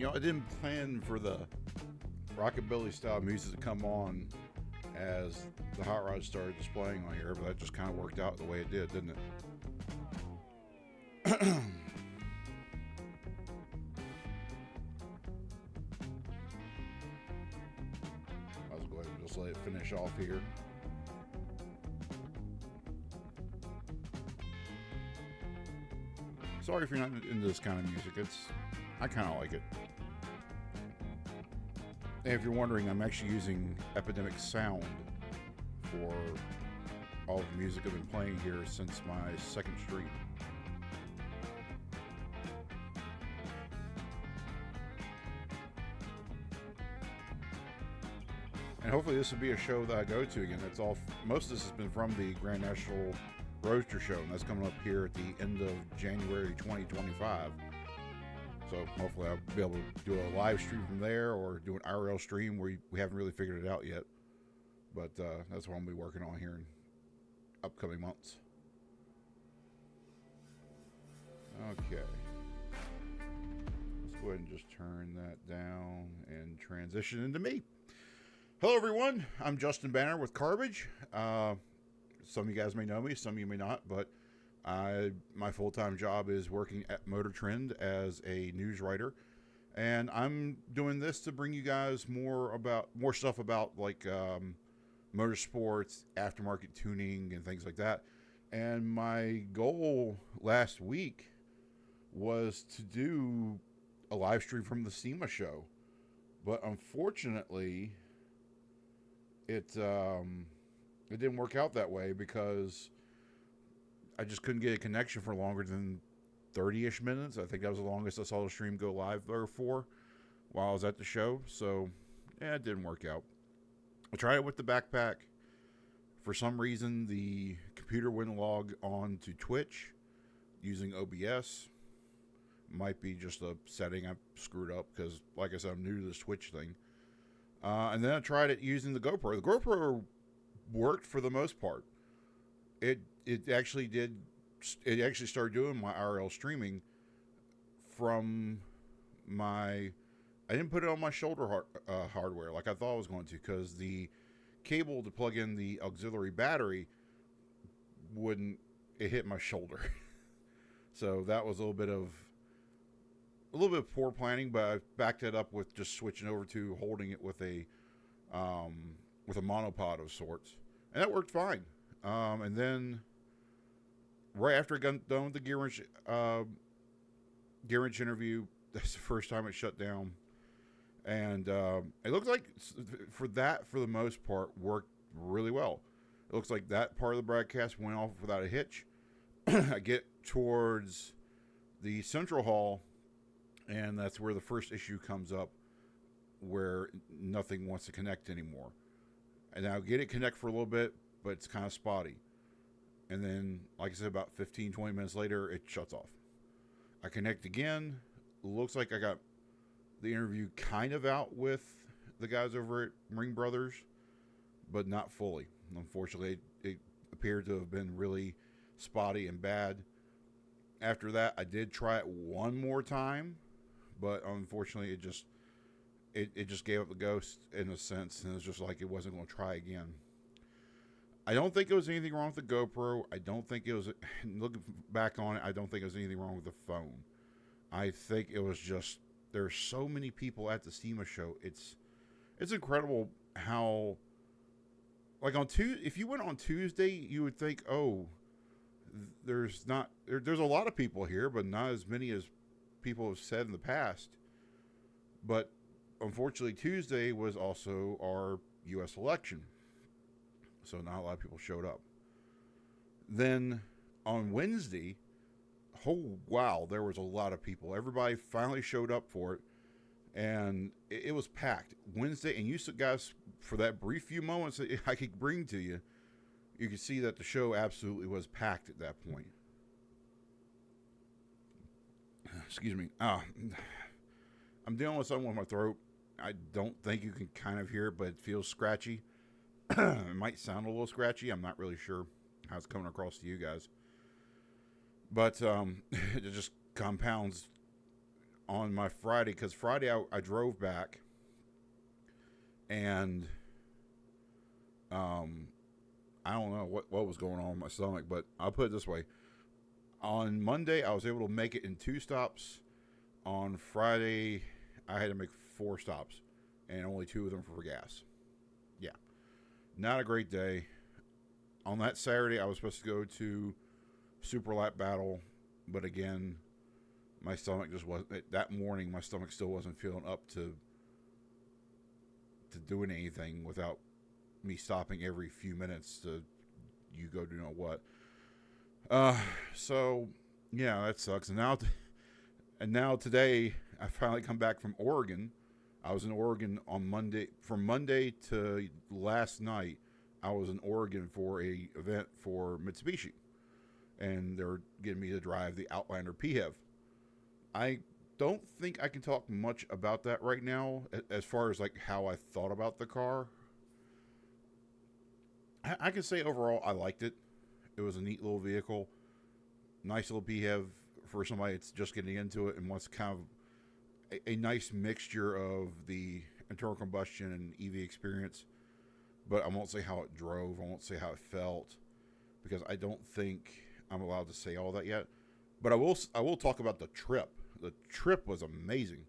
I didn't plan for the rockabilly style music to come on as the hot rod started displaying on here, but that just kind of worked out the way it did, didn't it? I'll go ahead and just let it finish off here. Sorry if you're not into this kind of music. I kind of like it. And if you're wondering, I'm actually using Epidemic Sound for all the music I've been playing here since my second stream. And hopefully this will be a show that I go to again. That's all. Most of this has been from the Grand National Roadster Show, and that's coming up here at the end of January 2025. So hopefully I'll be able to do a live stream from there or do an IRL stream where we haven't really figured it out yet. But that's what I'm going to be working on here in upcoming months. Okay. Let's go ahead and just turn that down and transition into me. Hello everyone, I'm Justin Banner with Carbage. Some of you guys may know me, some of you may not, but my full-time job is working at Motor Trend as a news writer, and I'm doing this to bring you guys more stuff about like motorsports, aftermarket tuning, and things like that. And my goal last week was to do a live stream from the SEMA show, but unfortunately it didn't work out that way because I just couldn't get a connection for longer than 30-ish minutes. I think that was the longest I saw the stream go live there for while I was at the show. So, yeah, it didn't work out. I tried it with the backpack. For some reason, the computer wouldn't log on to Twitch using OBS. Might be just a setting I screwed up because, like I said, I'm new to this Twitch thing. And then I tried it using the GoPro. The GoPro worked for the most part. It actually did. It actually started doing my IRL streaming from my. I didn't put it on my shoulder hardware like I thought I was going to because the cable to plug in the auxiliary battery wouldn't. It hit my shoulder, so that was a little bit of poor planning. But I backed it up with just switching over to holding it with a monopod of sorts, and that worked fine. And then right after I got done with the gear wrench interview, that's the first time it shut down. And it looks like for the most part, worked really well. It looks like that part of the broadcast went off without a hitch. I get towards the central hall, and that's where the first issue comes up, where nothing wants to connect anymore. And I'll get it connect for a little bit, but it's kind of spotty. And then, like I said, about 15, 20 minutes later, it shuts off. I connect again. Looks like I got the interview kind of out with the guys over at Ring Brothers, but not fully. Unfortunately, it appeared to have been really spotty and bad. After that, I did try it one more time, but unfortunately, it just gave up the ghost in a sense, and it was just like it wasn't going to try again. I don't think it was anything wrong with the GoPro. I don't think it was, looking back on it, I don't think it was anything wrong with the phone. I think it was just, there's so many people at the SEMA show. It's incredible how, like if you went on Tuesday, you would think, oh, there's a lot of people here, but not as many as people have said in the past. But unfortunately, Tuesday was also our U.S. election. So not a lot of people showed up. Then on Wednesday, oh wow, there was a lot of people. Everybody finally showed up for it, and it was packed. Wednesday, and you guys, for that brief few moments that I could bring to you, you could see that the show absolutely was packed at that point. Excuse me. I'm dealing with something with my throat. I don't think you can kind of hear it, but it feels scratchy. It might sound a little scratchy. I'm not really sure how it's coming across to you guys. But it just compounds on my Friday, because Friday I drove back, and I don't know what was going on with my stomach, but I'll put it this way. On Monday, I was able to make it in 2 stops. On Friday, I had to make 4 stops, and only 2 of them for gas. Yeah. Not a great day. On that Saturday, I was supposed to go to Super Lap Battle, but again, my stomach just wasn't, that morning, my stomach still wasn't feeling up to doing anything without me stopping every few minutes to you go do know what. So yeah, that sucks. And now today I finally come back from Oregon. I was in Oregon on Monday. From Monday to last night, I was in Oregon for a event for Mitsubishi, and they're getting me to drive the Outlander PHEV. I don't think I can talk much about that right now, as far as like how I thought about the car. I can say overall I liked it. It was a neat little vehicle, nice little PHEV for somebody that's just getting into it and wants kind of a nice mixture of the internal combustion and EV experience. But I won't say how it drove. I won't say how it felt, because I don't think I'm allowed to say all that yet. But I will talk about the trip. The trip was amazing,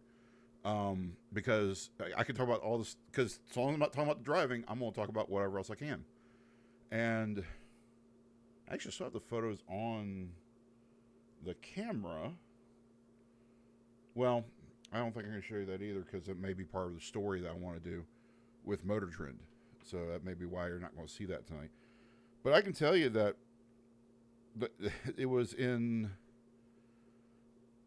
because I can talk about all this, because as long as I'm not talking about the driving, I'm going to talk about whatever else I can. And I actually saw the photos on the camera. Well, I don't think I'm going to show you that either, because it may be part of the story that I want to do with Motor Trend. So that may be why you're not going to see that tonight. But I can tell you that it was in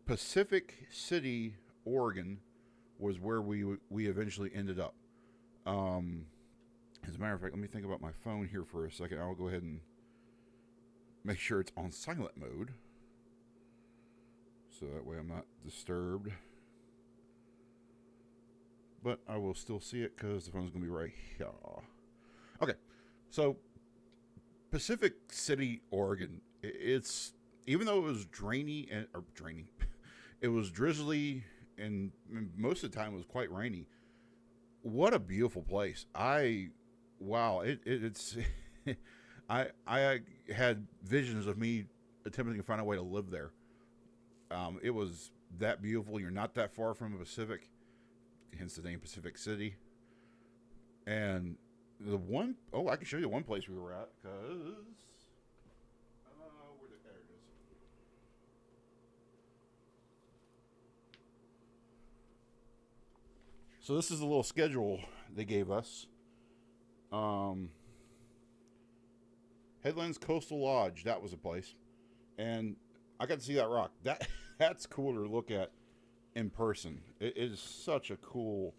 Pacific City, Oregon, was where we eventually ended up. As a matter of fact, let me think about my phone here for a second. I'll go ahead and make sure it's on silent mode, so that way I'm not disturbed. But I will still see it because the phone's going to be right here. Okay, so Pacific City, Oregon. It's, even though it was it was drizzly, and most of the time it was quite rainy. What a beautiful place! It's I had visions of me attempting to find a way to live there. It was that beautiful. You're not that far from the Pacific, hence the name Pacific City. And I can show you one place we were at, because there it is. So this is the little schedule they gave us. Headlands Coastal Lodge, that was a place, and I got to see that rock. That's cool to look at in person. It is such a cool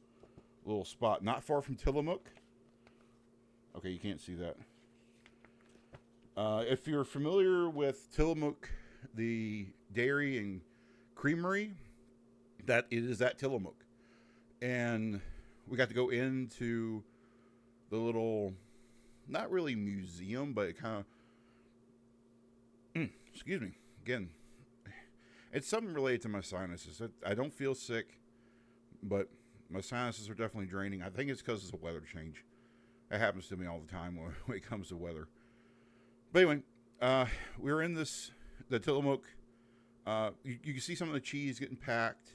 little spot, not far from Tillamook. Okay, you can't see that. If you're familiar with Tillamook, the dairy and creamery, that it is at Tillamook. And we got to go into the little, not really museum, but it kind of, excuse me, again, it's something related to my sinuses. I don't feel sick, but my sinuses are definitely draining. I think it's because of the weather change. It happens to me all the time when it comes to weather. But anyway, we were in the Tillamook. You can see some of the cheese getting packed.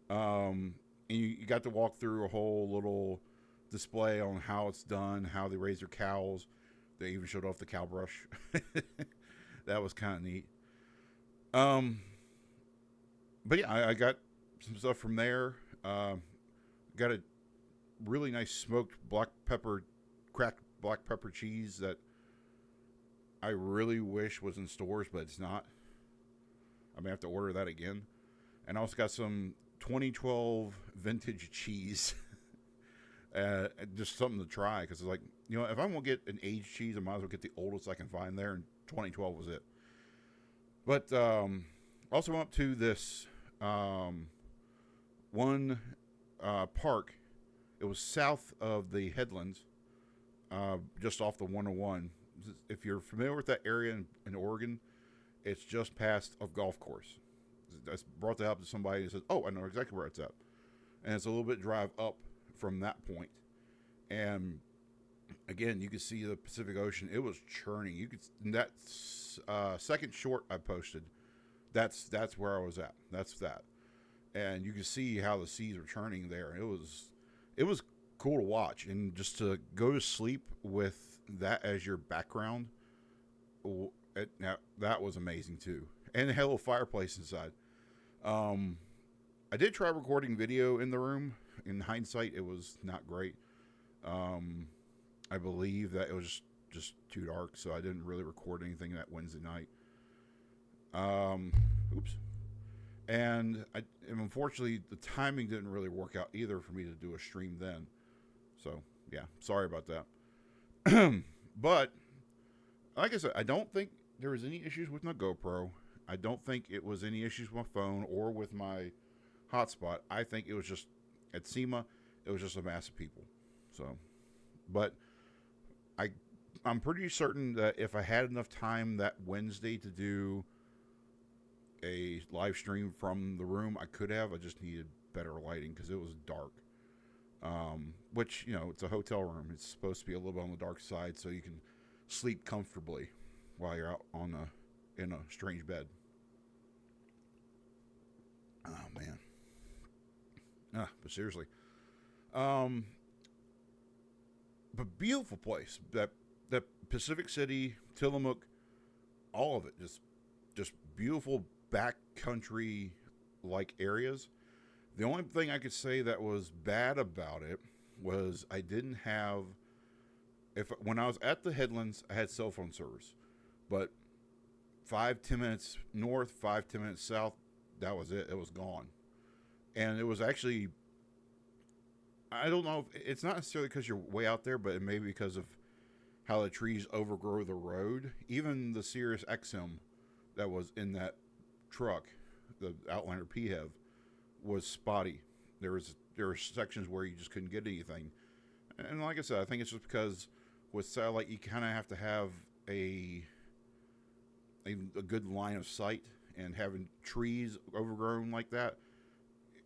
And you got to walk through a whole little display on how it's done, how they raise their cows. They even showed off the cow brush. That was kind of neat. But yeah, I got some stuff from there. Got a really nice smoked cracked black pepper cheese that I really wish was in stores, but it's not. I may have to order that again. And I also got some 2012 vintage cheese. Just something to try, because it's like, if I'm going to get an aged cheese, I might as well get the oldest I can find there, and 2012 was it. But also went up to this one park. It was south of the Headlands, just off the 101. If you're familiar with that area in Oregon, it's just past a golf course. I brought that up to somebody and said, "Oh, I know exactly where it's at." And it's a little bit drive up from that point. And again, you could see the Pacific Ocean. It was churning. You could that second short I posted. That's where I was at. That's that. And you could see how the seas were churning there. It was cool to watch, and just to go to sleep with that as your background. That was amazing too. And it had a little fireplace inside. I did try recording video in the room. In hindsight, it was not great. I believe that it was just too dark, so I didn't really record anything that Wednesday night. Oops. And unfortunately, the timing didn't really work out either for me to do a stream then. So, yeah, sorry about that. But, like I said, I don't think there was any issues with my GoPro. I don't think it was any issues with my phone or with my hotspot. I think it was just, at SEMA, it was just a mass of people. So, but I'm pretty certain that if I had enough time that Wednesday to do a live stream from the room, I could have. I just needed better lighting because it was dark. Which, it's a hotel room. It's supposed to be a little bit on the dark side so you can sleep comfortably while you're out in a strange bed. Oh, man. But seriously. But beautiful place. That Pacific City, Tillamook, all of it. Just beautiful backcountry like areas. The only thing I could say that was bad about it was I didn't have, when I was at the headlands, I had cell phone service, but 5-10 minutes north, 5-10 minutes south, that was it. It was gone. And it was actually, I don't know, it's not necessarily because you're way out there, but it may be because of how the trees overgrow the road. Even the Sirius XM that was in that truck, the Outlander PHEV, was spotty. There were sections where you just couldn't get anything. And like I said, I think it's just because with satellite, you kind of have to have a good line of sight, and having trees overgrown like that,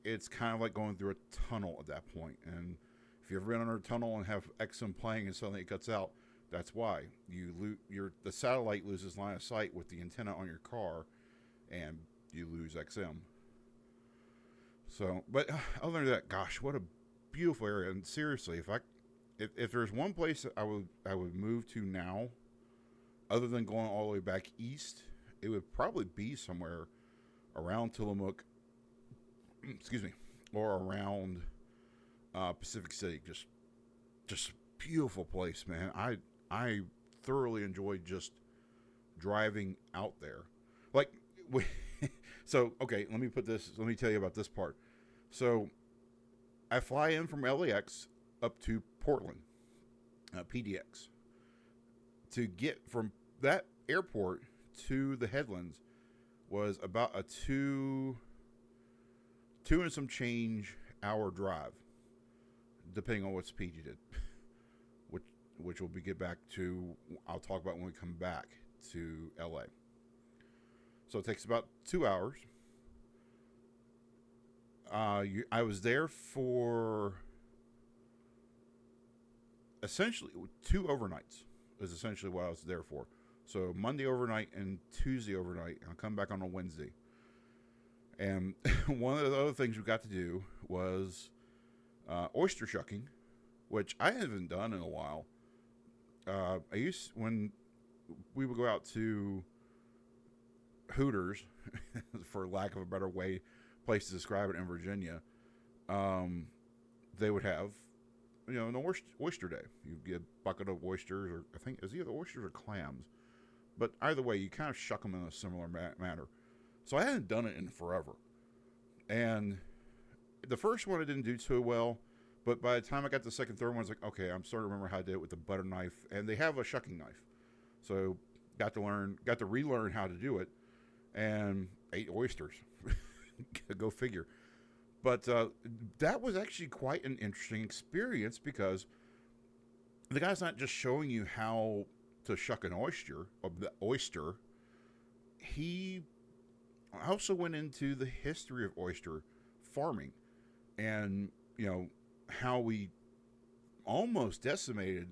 it's kind of like going through a tunnel at that point. And if you've ever been under a tunnel and have XM playing and suddenly it cuts out, that's why the satellite loses line of sight with the antenna on your car, and you lose XM. So, but other than that, gosh, what a beautiful area. And seriously, if there's one place that I would move to now, other than going all the way back east, it would probably be somewhere around Tillamook, excuse me, or around Pacific City. Just beautiful place, man. I thoroughly enjoyed just driving out there. Like, so, okay, let me tell you about this part. So, I fly in from LAX up to Portland, PDX. To get from that airport to the headlands was about a two and some change hour drive, depending on what speed you did. Which we'll get back to, I'll talk about when we come back to LA. So it takes about 2 hours. I was there for essentially 2 overnights is essentially what I was there for. So Monday overnight and Tuesday overnight. I'll come back on a Wednesday. And one of the other things we got to do was oyster shucking, which I haven't done in a while. When we would go out to Hooters, for lack of a better place to describe it in Virginia, they would have, an oyster day. You get a bucket of oysters, or I think it's either oysters or clams. But either way, you kind of shuck them in a similar manner. So I hadn't done it in forever. And the first one I didn't do too well. But by the time I got the second, third one, I was like, okay, I'm starting to remember how I did it with the butter knife. And they have a shucking knife. So got to relearn how to do it. And ate oysters. Go figure. But that was actually quite an interesting experience, because the guy's not just showing you how to shuck an oyster. He I also went into the history of oyster farming and, how we almost decimated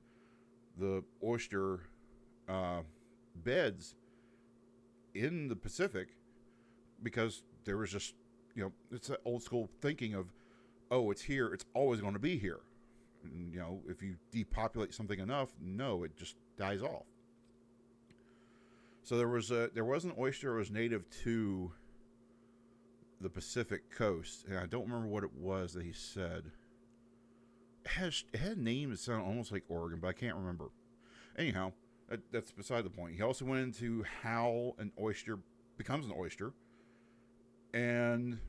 the oyster beds in the Pacific because there was just, it's that old school thinking of, oh, it's here, it's always going to be here. And, if you depopulate something enough, no, it just dies off. So there was an oyster that was native to the Pacific coast, and I don't remember what it was that he said. It had a name that sounded almost like Oregon, but I can't remember. Anyhow, that's beside the point. He also went into how an oyster becomes an oyster, and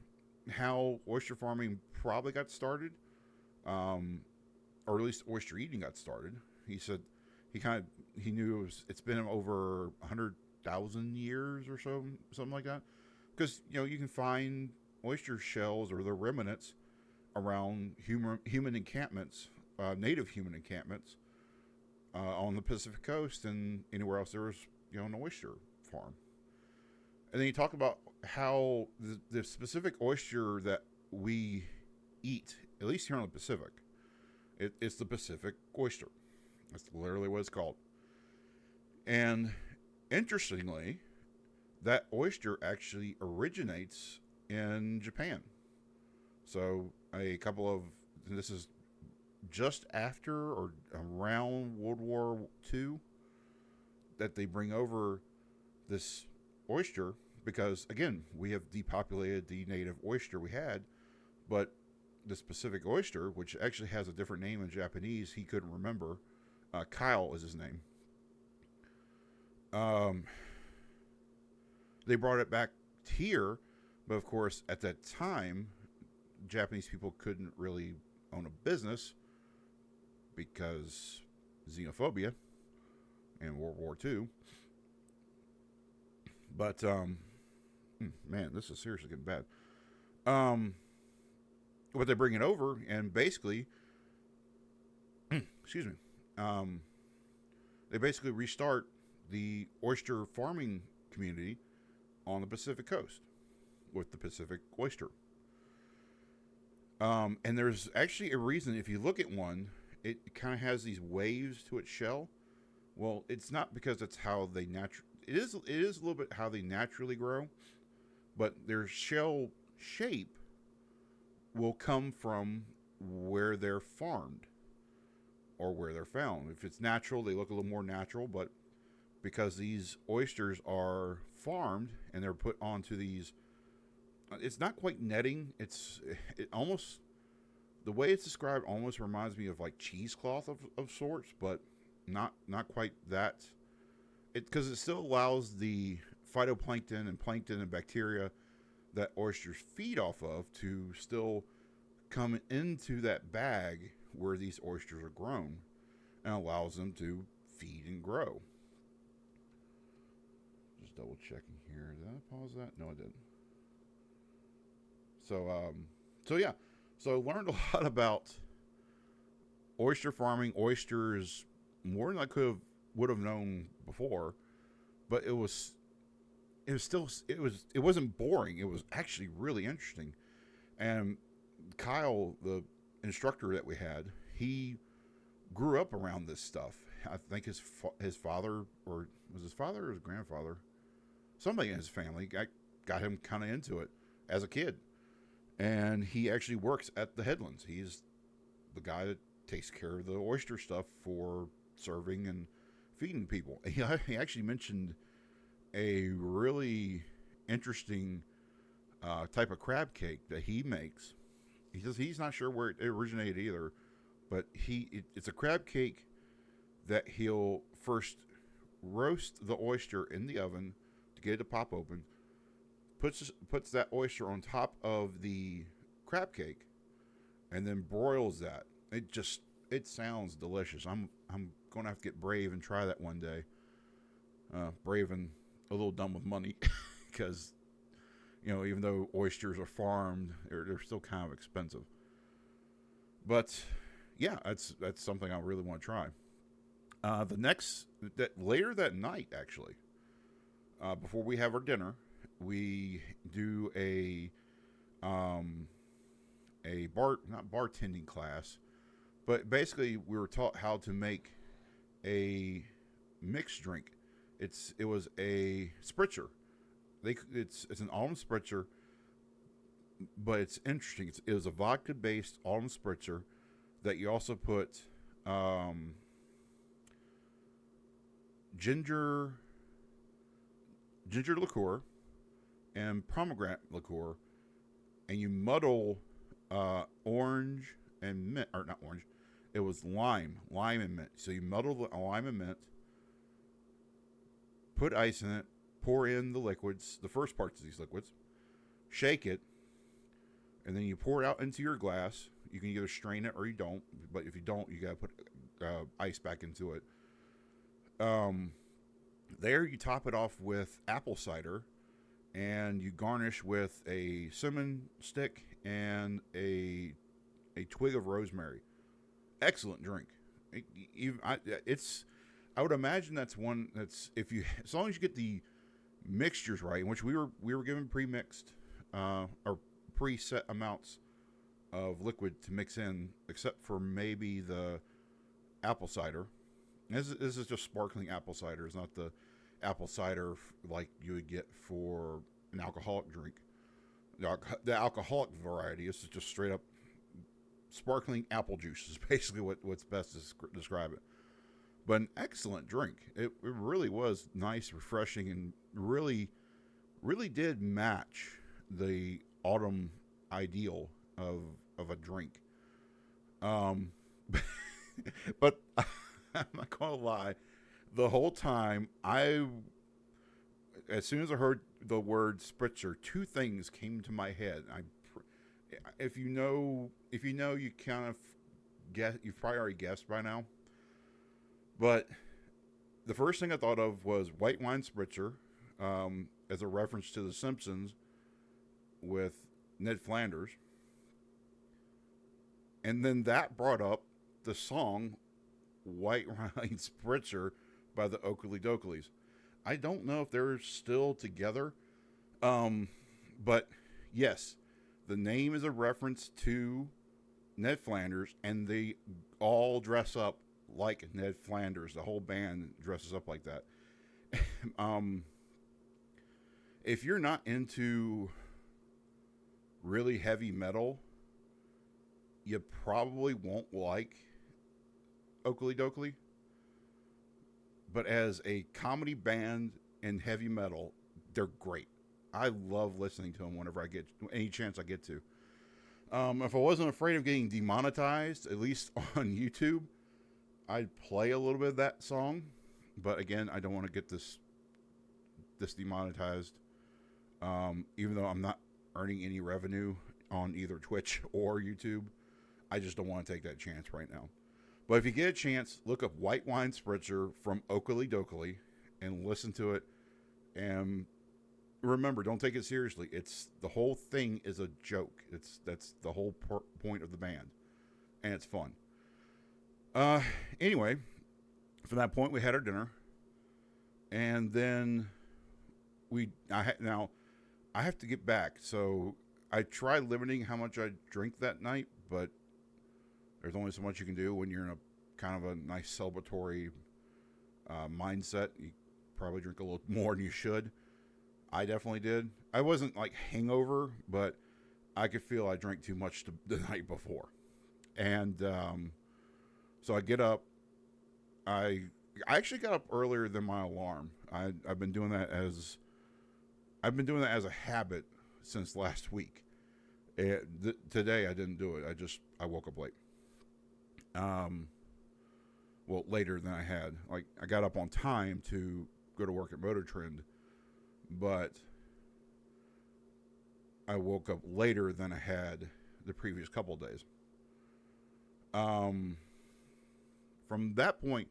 how oyster farming probably got started, or at least oyster eating got started. He said he knew it's been over 100,000 years or so, something like that, because you can find oyster shells or the remnants around human encampments, native human encampments, on the Pacific coast and anywhere else there was an oyster farm. And then you talk about how the specific oyster that we eat, at least here in the Pacific, it's the Pacific oyster. That's literally what it's called. And interestingly, that oyster actually originates in Japan. So this is just after or around World War II that they bring over this oyster because, again, we have depopulated the native oyster we had, but the specific oyster, which actually has a different name in Japanese, he couldn't remember. Kyle is his name. They brought it back here, but of course, at that time, Japanese people couldn't really own a business because xenophobia and World War II. But, man, this is seriously getting bad. But they bring it over and basically, excuse me, they basically restart the oyster farming community on the Pacific coast with the Pacific oyster. And there's actually a reason, if you look at one, it kind of has these waves to its shell. Well, it's not because it's how they it is a little bit how they naturally grow, but their shell shape will come from where they're farmed or where they're found. If it's natural, they look a little more natural, but because these oysters are farmed and they're put onto these, it's not quite netting. It almost, the way it's described almost reminds me of like cheesecloth of sorts, but not quite that. Because it still allows the phytoplankton and plankton and bacteria that oysters feed off of to still come into that bag where these oysters are grown and allows them to feed and grow. Just double checking here. Did I pause that? No, I didn't. So yeah. So I learned a lot about oyster farming, oysters, more than I would have known before, but it wasn't boring. It was actually really interesting. And Kyle, the instructor that we had, he grew up around this stuff. I think his father, or was his father or his grandfather, somebody in his family got him kind of into it as a kid. And he actually works at the Headlands. He's the guy that takes care of the oyster stuff for serving and feeding people. He actually mentioned a really interesting type of crab cake that he makes. He says he's not sure where it originated either, but it's a crab cake that he'll first roast the oyster in the oven to get it to pop open, puts that oyster on top of the crab cake, and then broils that. It sounds delicious. I'm going to have to get brave and try that one day. Brave and a little dumb with money because, even though oysters are farmed, they're still kind of expensive. But yeah, that's something I really want to try. Later that night, actually, before we have our dinner, we do not bartending class, but basically we were taught how to make a mixed drink. It was a spritzer. It's an almond spritzer, but it's interesting. It was a vodka based almond spritzer that you also put ginger liqueur and pomegranate liqueur, and you muddle orange and mint, or not orange. It was lime and mint. So you muddle the lime and mint, put ice in it, pour in the liquids, the first parts of these liquids, shake it, and then you pour it out into your glass. You can either strain it or you don't, but if you don't, you gotta put ice back into it. There you top it off with apple cider, and you garnish with a cinnamon stick and a twig of rosemary. Excellent drink. I would imagine that's one that's, as long as you get the mixtures right, in which we were given pre-mixed or preset amounts of liquid to mix in, except for maybe the apple cider. This is just sparkling apple cider. It's not the apple cider like you would get for an alcoholic drink. The alcoholic variety is just straight up sparkling apple juice is basically what's best to describe it. But an excellent drink. It really was nice, refreshing, and really did match the autumn ideal of a drink. But I'm not gonna lie, the whole time as soon as I heard the word spritzer, two things came to my head. If you know, you kind of guess. You've probably already guessed by now. But the first thing I thought of was white wine spritzer, as a reference to The Simpsons with Ned Flanders. And then that brought up the song White Wine Spritzer by the Oakley Dokleys. I don't know if they're still together. But yes, the name is a reference to Ned Flanders, and they all dress up like Ned Flanders. The whole band dresses up like that. If you're not into really heavy metal, you probably won't like Oakley Dokleys. But as a comedy band in heavy metal, they're great. I love listening to them whenever I get any chance I get to. If I wasn't afraid of getting demonetized, at least on YouTube, I'd play a little bit of that song. But again, I don't want to get this demonetized. Even though I'm not earning any revenue on either Twitch or YouTube, I just don't want to take that chance right now. But if you get a chance, look up White Wine Spritzer from Oakley Dokleys and listen to it. And remember, don't take it seriously. The whole thing is a joke. That's the whole point of the band, and it's fun. Anyway, from that point, we had our dinner, and then now I have to get back. So I tried limiting how much I drink that night, but there's only so much you can do when you're in a kind of a nice celebratory mindset. You probably drink a little more than you should. I definitely did. I wasn't like hangover, but I could feel I drank too much the night before. And so I get up. I actually got up earlier than my alarm. I've been doing that as a habit since last week. Today I didn't do it. I woke up late. Well, later than I had. Like, I got up on time to go to work at Motor Trend, but I woke up later than I had the previous couple of days. From that point,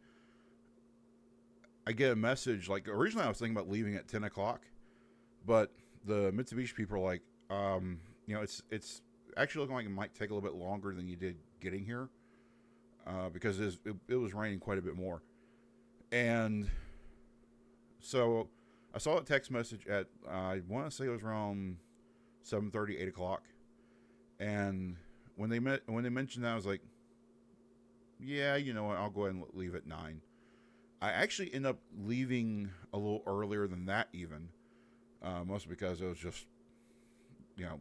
I get a message. Like, originally I was thinking about leaving at 10 o'clock, but the Mitsubishi people are like, it's actually looking like it might take a little bit longer than you did getting here. Because it was raining quite a bit more. And so I saw a text message at, I want to say it was around 7:30, 8 o'clock. And when they mentioned that, I was like, yeah, you know what, I'll go ahead and leave at 9. I actually ended up leaving a little earlier than that even, mostly because it was just, you know,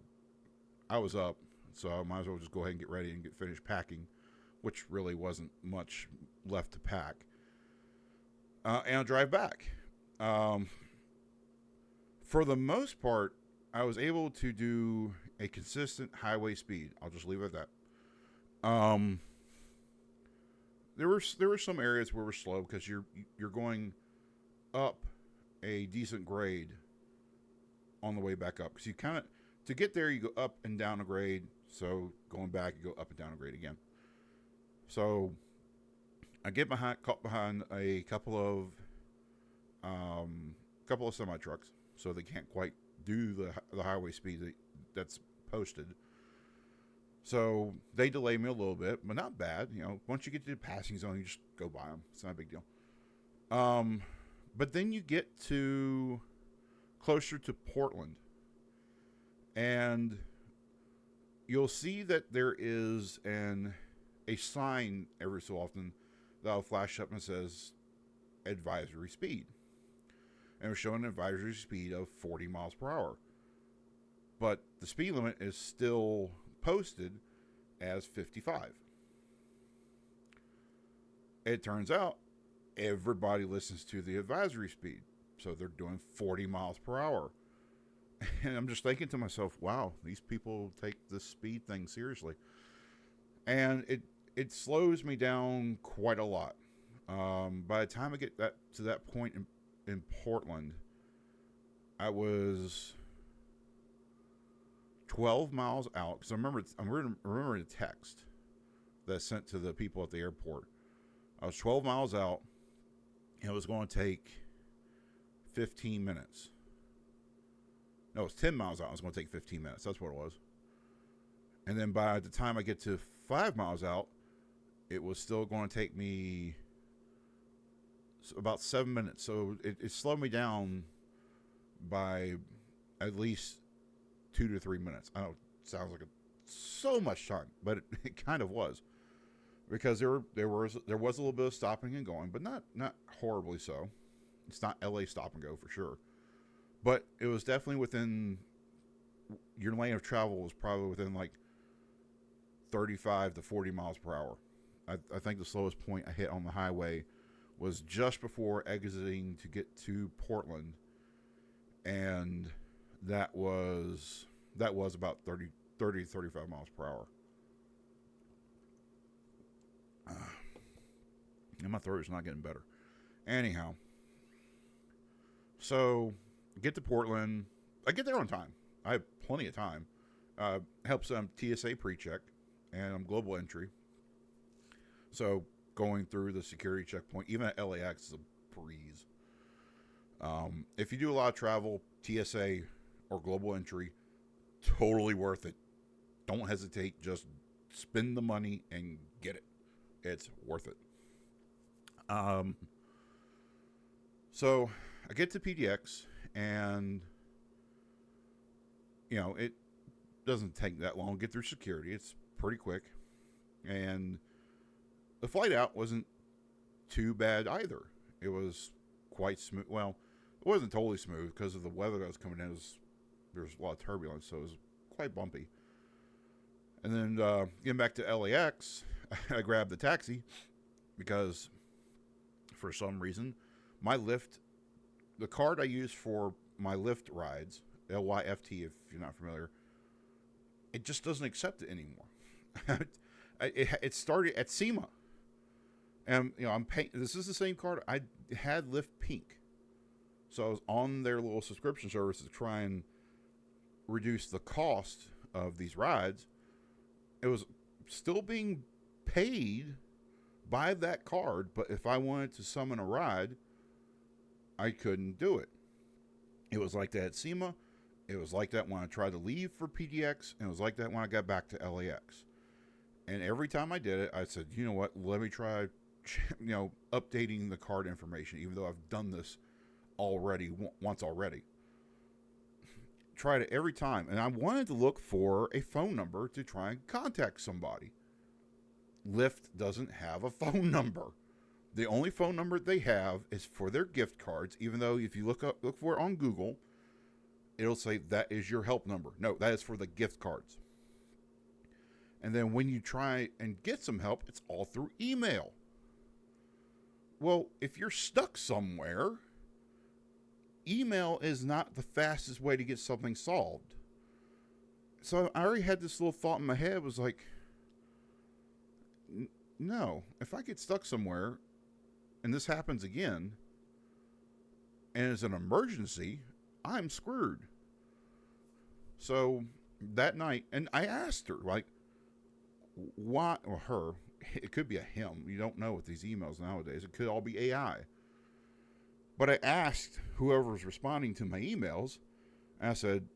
I was up, so I might as well just go ahead and get ready and get finished packing, which really wasn't much left to pack. And I'll drive back. For the most part, I was able to do a consistent highway speed. I'll just leave it at that. There were some areas where we're slow because you're going up a decent grade on the way back up, because you kind of, to get there you go up and down a grade. So going back, you go up and down a grade again. So I get caught behind a couple of semi trucks, so they can't quite do the highway speed that's posted. So they delay me a little bit, but not bad. You know, once you get to the passing zone, you just go by them. It's not a big deal. But then you get to closer to Portland, and you'll see that there is a sign every so often that'll flash up and says advisory speed. And we're showing an advisory speed of 40 miles per hour. But the speed limit is still posted as 55. It turns out everybody listens to the advisory speed, so they're doing 40 miles per hour. And I'm just thinking to myself, wow, these people take this speed thing seriously. And it slows me down quite a lot. By the time I get to that point in Portland, I was 12 miles out, because I remember the text that I sent to the people at the airport. I was 12 miles out, and it was going to take 15 minutes. No, it was 10 miles out. It was going to take 15 minutes. That's what it was. And then by the time I get to 5 miles out, it was still going to take me about 7 minutes. So it slowed me down by at least 2 to 3 minutes. I know it sounds like so much time, but it kind of was, because there was a little bit of stopping and going, but not horribly so. It's not LA stop and go for sure, but it was definitely within your lane of travel. Was probably within like 35 to 40 miles per hour. I think the slowest point I hit on the highway was just before exiting to get to Portland, and that was about 30 to 35 miles per hour. And my throat is not getting better. Anyhow, so I get to Portland. I get there on time. I have plenty of time. Helps TSA pre-check, and I'm global entry. So going through the security checkpoint, even at LAX, is a breeze. If you do a lot of travel, TSA or global entry, totally worth it. Don't hesitate. Just spend the money and get it. It's worth it. So I get to PDX, and you know, it doesn't take that long to get through security. It's pretty quick, and the flight out wasn't too bad either. It was quite smooth. Well, it wasn't totally smooth because of the weather that was coming in. There was a lot of turbulence, so it was quite bumpy. And then getting back to LAX, I grabbed the taxi because for some reason my Lyft, the card I use for my Lyft rides, LYFT if you're not familiar, it just doesn't accept it anymore. It started at SEMA. And, you know, I'm paying. This is the same card. I had Lyft Pink. So I was on their little subscription service to try and reduce the cost of these rides. It was still being paid by that card, but if I wanted to summon a ride, I couldn't do it. It was like that at SEMA. It was like that when I tried to leave for PDX, and it was like that when I got back to LAX. And every time I did it, I said, you know what, let me try, updating the card information, even though I've done this already once already. Tried it every time, and I wanted to look for a phone number to try and contact somebody. Lyft doesn't have a phone number. The only phone number they have is for their gift cards, even though if you look for it on Google, it'll say that is your help number. No, that is for the gift cards. And then when you try and get some help, it's all through email. Well, if you're stuck somewhere, email is not the fastest way to get something solved. So I already had this little thought in my head, was like, no, if I get stuck somewhere and this happens again and it's an emergency, I'm screwed. So that night, and I asked her, like, why, or her, it could be a him. You don't know with these emails nowadays. It could all be AI. But I asked whoever was responding to my emails, I said,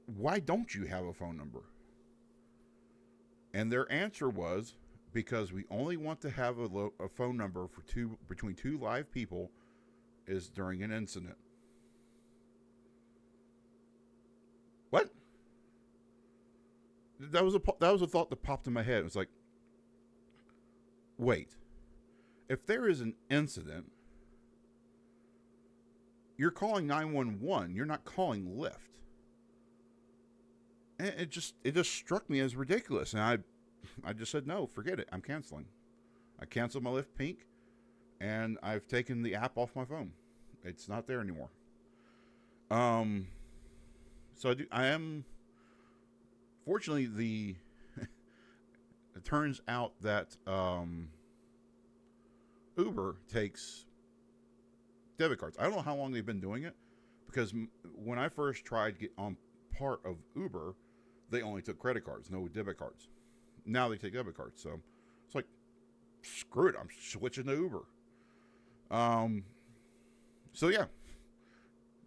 why don't you have a phone number? And their answer was, because we only want to have a phone number for between two live people is during an incident. What? That was a thought that popped in my head. It was like, wait, if there is an incident, you're calling 911. You're not calling Lyft. And it just struck me as ridiculous, and I just said no, forget it. I'm canceling. I canceled my Lyft Pink, and I've taken the app off my phone. It's not there anymore. So I am. Fortunately, it turns out that Uber takes debit cards. I don't know how long they've been doing it, because when I first tried to get on part of Uber, they only took credit cards, no debit cards. Now they take debit cards, so it's like, screw it, I'm switching to Uber. So yeah,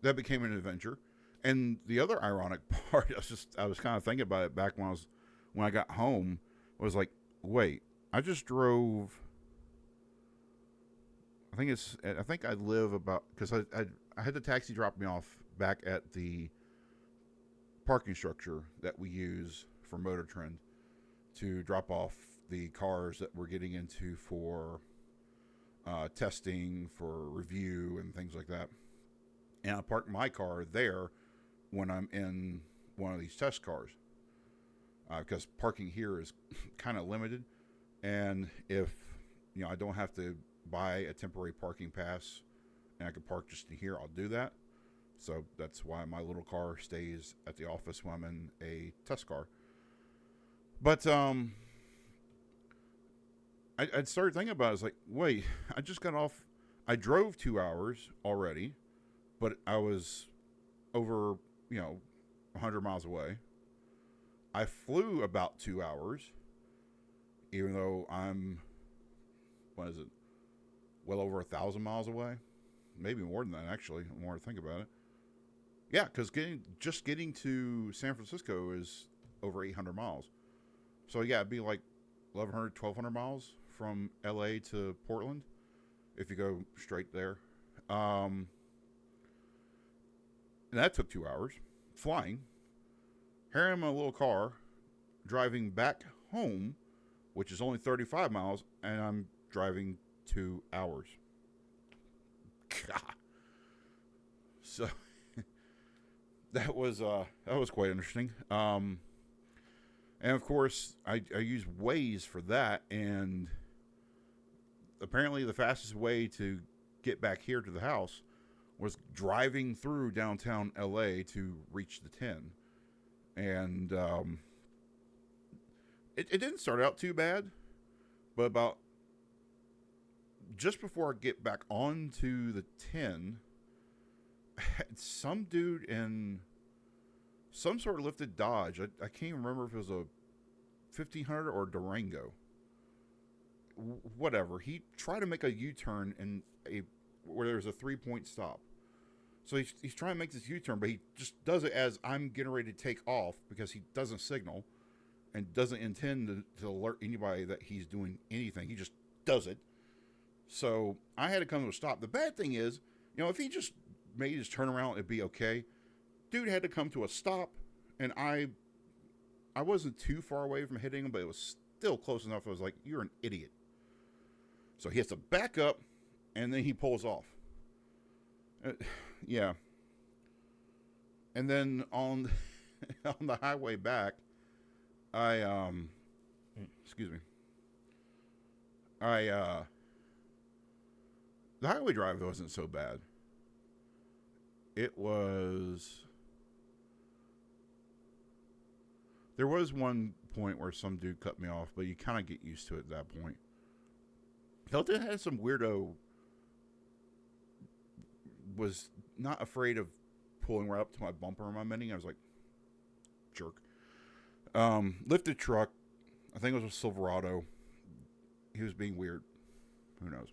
that became an adventure. And the other ironic part, I was kind of thinking about it back when I got home, was like, wait, I just drove. I think I live about, because I had the taxi drop me off back at the parking structure that we use for Motor Trend to drop off the cars that we're getting into for testing, for review, and things like that. And I parked my car there when I'm in one of these test cars, because parking here is kind of limited. And if I don't have to buy a temporary parking pass and I can park just in here, I'll do that. So that's why my little car stays at the office when I'm in a test car. But I started thinking about it. I was like, wait, I just got off. I drove 2 hours already, but I was over, 100 miles away. I flew about 2 hours, even though I'm, well over 1,000 miles away? Maybe more than that, actually, the more I think about it. Yeah, because getting to San Francisco is over 800 miles. So yeah, it'd be like 1,100, 1,200 miles from LA to Portland if you go straight there. And that took 2 hours flying. Here I am in a little car driving back home, which is only 35 miles, and I'm driving 2 hours. God. So that was quite interesting. And of course, I use Waze for that, and apparently the fastest way to get back here to the house was driving through downtown LA to reach the 10. And it didn't start out too bad, but about just before I get back onto the 10, I had some dude in some sort of lifted Dodge. I can't even remember if it was a 1500 or a Durango. Whatever. He tried to make a U-turn where there's a 3-point stop. So he's trying to make this U-turn, but he just does it as I'm getting ready to take off because he doesn't signal and doesn't intend to alert anybody that he's doing anything. He just does it. So I had to come to a stop. The bad thing is, if he just made his turnaround, it'd be okay. Dude had to come to a stop, and I wasn't too far away from hitting him, but it was still close enough. I was like, "You're an idiot." So he has to back up, and then he pulls off. Yeah. And then on on the highway back, excuse me. The highway drive wasn't so bad. It was. There was one point where some dude cut me off, but you kind of get used to it at that point. Hilton had some weirdo. Was not afraid of pulling right up to my bumper in my Mini. I was like, jerk. Lifted truck. I think it was a Silverado. He was being weird. Who knows?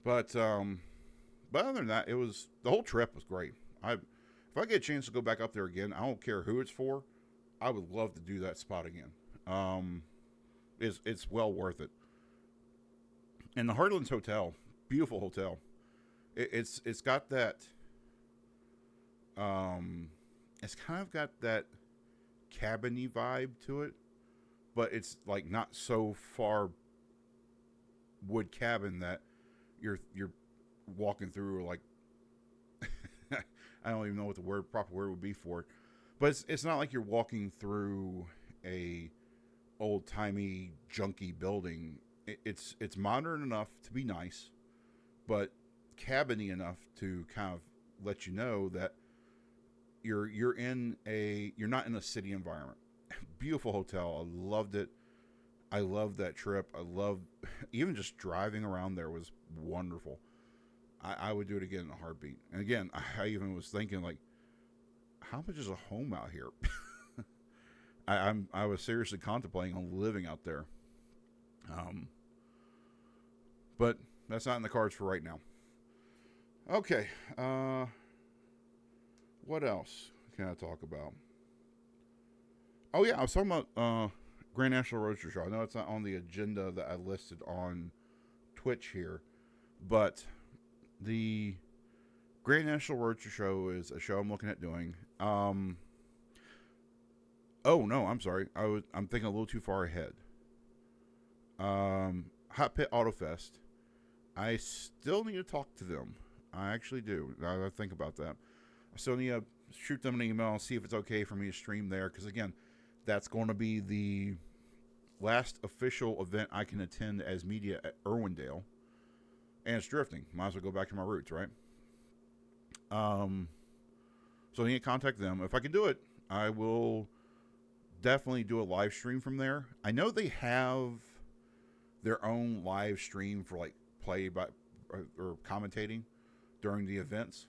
But other than that, the whole trip was great. If I get a chance to go back up there again, I don't care who it's for. I would love to do that spot again. It's well worth it. And the Heartlands Hotel, beautiful hotel. It's got that. It's kind of got that cabiny vibe to it, but it's like not so far wood cabin that you're walking through like I don't even know what the proper word would be for it, but it's not like you're walking through a old timey junky building. It's modern enough to be nice, but cabiny enough to kind of let you know that you're not in a city environment. Beautiful hotel. I loved it. I loved that trip. I loved even just driving around there was wonderful. I would do it again in a heartbeat. And again, I even was thinking like, how much is a home out here? I was seriously contemplating on living out there. But that's not in the cards for right now. Okay. What else can I talk about? Oh yeah, I was talking about Grand National Roadster Show. I know it's not on the agenda that I listed on Twitch here, but the Grand National Roadster Show is a show I'm looking at doing. Oh no, I'm sorry. I'm thinking a little too far ahead. Hot Pit Auto Fest. I still need to talk to them. I actually do. Now that I think about that, I still need to shoot them an email and see if it's okay for me to stream there. Because again, that's going to be the last official event I can attend as media at Irwindale. And it's drifting. Might as well go back to my roots, right? So I need to contact them. If I can do it, I will definitely do a live stream from there. I know they have their own live stream for like play by or commentating during the events.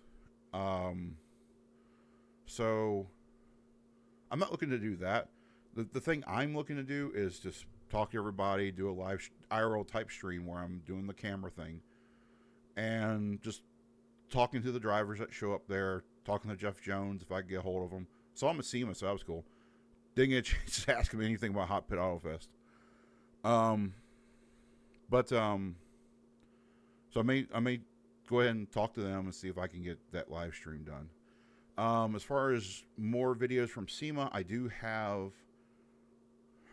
So I'm not looking to do that. The thing I'm looking to do is just talk to everybody, do a live IRL type stream where I'm doing the camera thing and just talking to the drivers that show up there, talking to Jeff Jones if I can get a hold of him. So I'm a SEMA, so that was cool. Didn't get a chance to ask him anything about Hot Pit Auto Fest. So I may go ahead and talk to them and see if I can get that live stream done. As far as more videos from SEMA, I do have,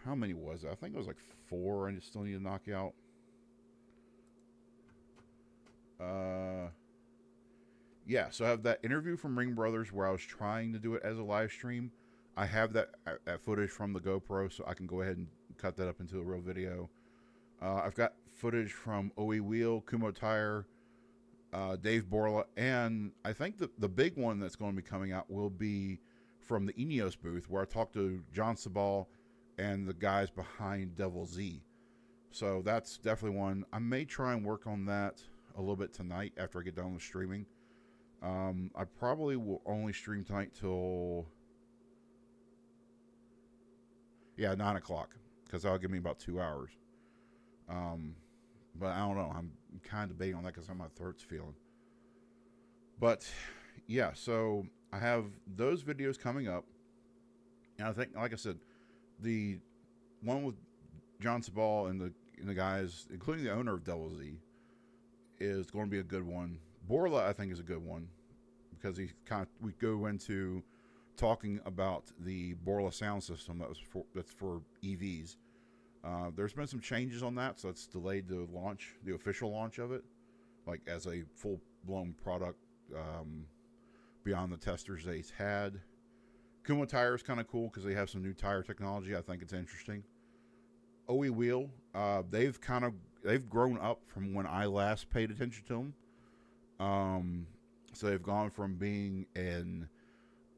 how many was it? I think it was like 4 I just still need to knock out. Yeah, so I have that interview from Ring Brothers where I was trying to do it as a live stream. I have that footage from the GoPro, so I can go ahead and cut that up into a real video. I've got footage from OE Wheel, Kumo Tire, Dave Borla, and I think the big one that's going to be coming out will be from the Ineos booth where I talked to John Sabal and the guys behind Devil Z. So that's definitely one. I may try and work on that a little bit tonight after I get done with streaming. I probably will only stream tonight till 9 o'clock because that'll give me about 2 hours. But I don't know. I'm kind of debating on that because how my throat's feeling. But yeah, so I have those videos coming up, and I think, like I said, the one with John Sabal and the guys, including the owner of Double Z, is going to be a good one. Borla, I think, is a good one because we go into talking about the Borla sound system that's for EVs. There's been some changes on that, so it's delayed the official launch of it, like as a full blown product beyond the testers they've had. Kuma Tire is kind of cool because they have some new tire technology. I think it's interesting. OE Wheel, they've grown up from when I last paid attention to them. So they've gone from being an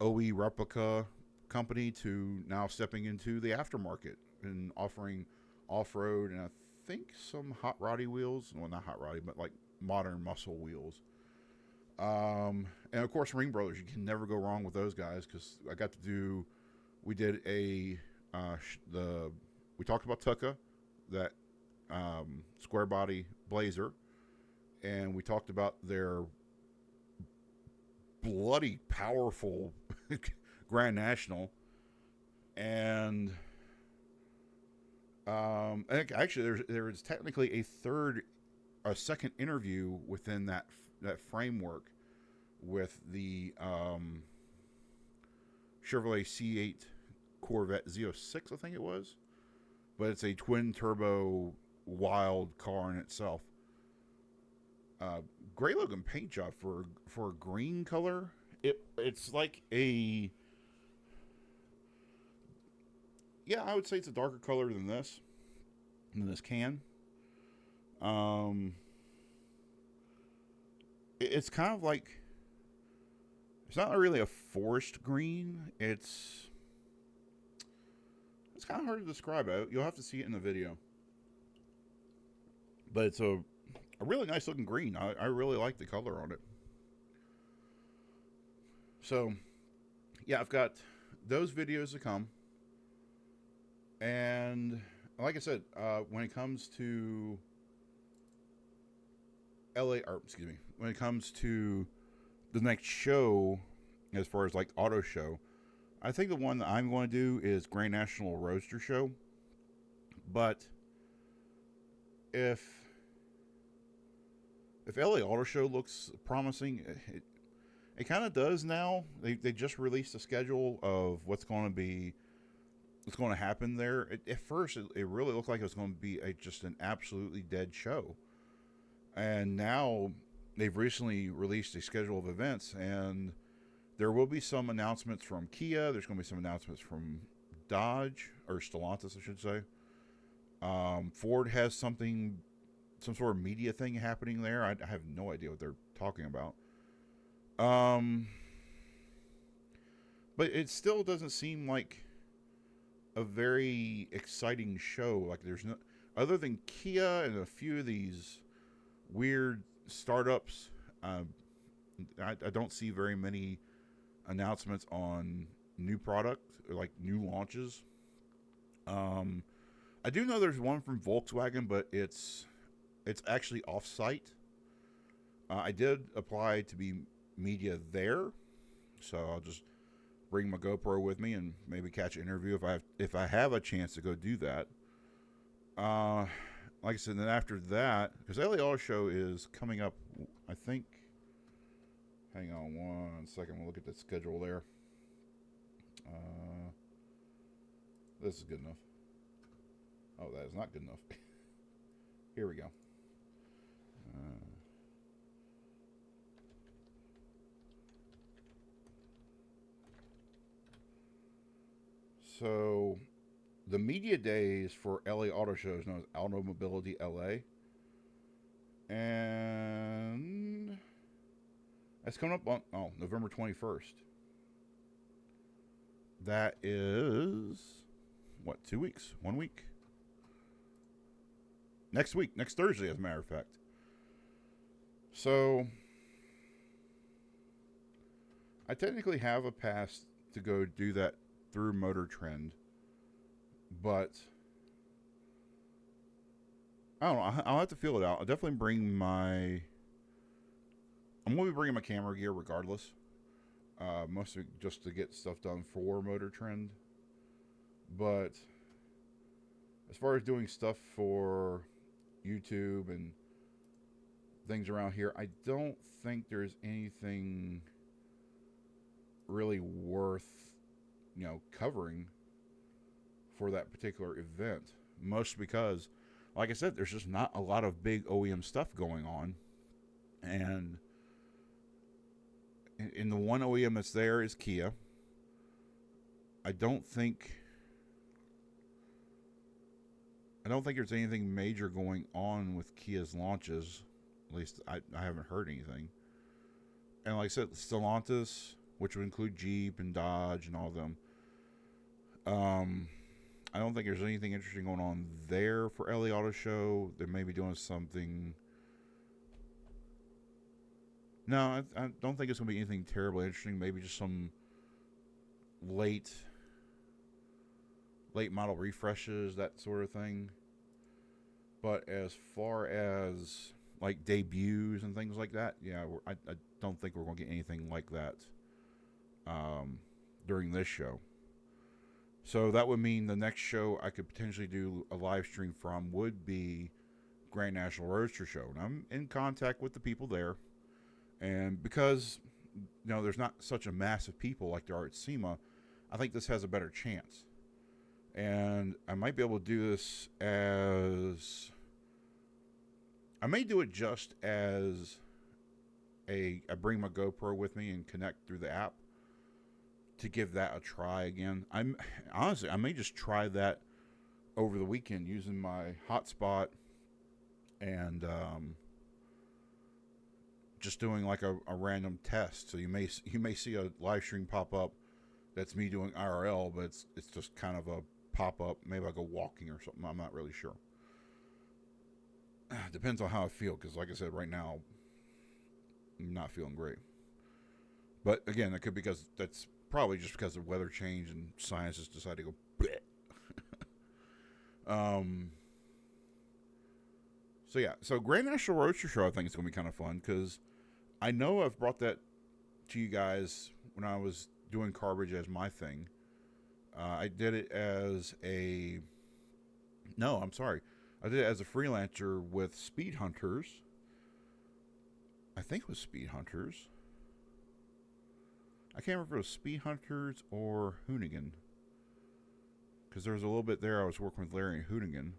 OE replica company to now stepping into the aftermarket and offering off-road and I think some hot roddy wheels. Well, not hot roddy, but like modern muscle wheels. And of course, Ring Brothers. You can never go wrong with those guys because we did we talked about Tucka, that square body Blazer, and we talked about their bloody powerful Grand National, and actually there's technically a second interview within that framework with the Chevrolet C8 Corvette Z06, I think it was, but it's a twin turbo wild car in itself. Great looking paint job for a green color. It's like I would say it's a darker color than this can. It's kind of like, it's not really a forest green. It's kind of hard to describe. You'll have to see it in the video. But it's a really nice looking green. I really like the color on it. So, yeah, I've got those videos to come. And like I said, when it comes to when it comes to the next show, as far as like auto show, I think the one that I'm going to do is Grand National Roadster Show. But if LA Auto Show looks promising, it kind of does now. They just released a schedule of what's going to happen there. At first, it really looked like it was going to be just an absolutely dead show. And now they've recently released a schedule of events, and there will be some announcements from Kia. There's going to be some announcements from Dodge, or Stellantis, I should say. Ford has some sort of media thing happening there. I have no idea what they're talking about. But it still doesn't seem like a very exciting show. Like there's no, other than Kia and a few of these weird startups, I don't see very many announcements on new product or like new launches. I do know there's one from Volkswagen, but it's actually off-site. I did apply to be media there, so I'll just bring my GoPro with me and maybe catch an interview if I have a chance to go do that. Like I said, then after that, because LA Auto Show is coming up, I think. Hang on one second, we'll look at the schedule there. This is good enough. Oh, that is not good enough. Here we go. So, the media days for LA Auto Show is known as Auto Mobility LA. And it's coming up on November 21st. That is, 2 weeks? 1 week? Next week, next Thursday, as a matter of fact. So, I technically have a pass to go do that through Motor Trend, but I don't know. I'll have to feel it out. I'll definitely I'm going to be bringing my camera gear regardless. Mostly just to get stuff done for Motor Trend. But as far as doing stuff for YouTube and things around here. I don't think there's anything really worth, covering for that particular event. Most because, like I said, there's just not a lot of big OEM stuff going on. And in the one OEM that's there is Kia. I don't think there's anything major going on with Kia's launches. At least I haven't heard anything. And like I said, Stellantis, which would include Jeep and Dodge and all of them. I don't think there's anything interesting going on there for LA Auto Show. They may be doing something. No, I don't think it's going to be anything terribly interesting. Maybe just some late model refreshes, that sort of thing. But as far as like debuts and things like that, yeah, I don't think we're going to get anything like that during this show. So that would mean the next show I could potentially do a live stream from would be Grand National Roadster Show. And I'm in contact with the people there. And because, there's not such a mass of people like there are at SEMA, I think this has a better chance. And I might be able to do this as... I may do it just as I bring my GoPro with me and connect through the app to give that a try again. I may just try that over the weekend using my hotspot and just doing like a random test. So you may see a live stream pop up that's me doing IRL, but it's just kind of a pop up. Maybe I go walking or something. I'm not really sure. Depends on how I feel, because like I said, right now I'm not feeling great. But again, that could be because that's probably just because of weather change and science has decided to go bleh. So yeah, so Grand National Roadster Show I think is going to be kind of fun, because I know I've brought that to you guys when I was doing Carbridge as my thing. I did it as I did it as a freelancer with Speed Hunters. I think it was Speed Hunters. I can't remember if it was Speed Hunters or Hoonigan, because there was a little bit there I was working with Larry and Hoonigan.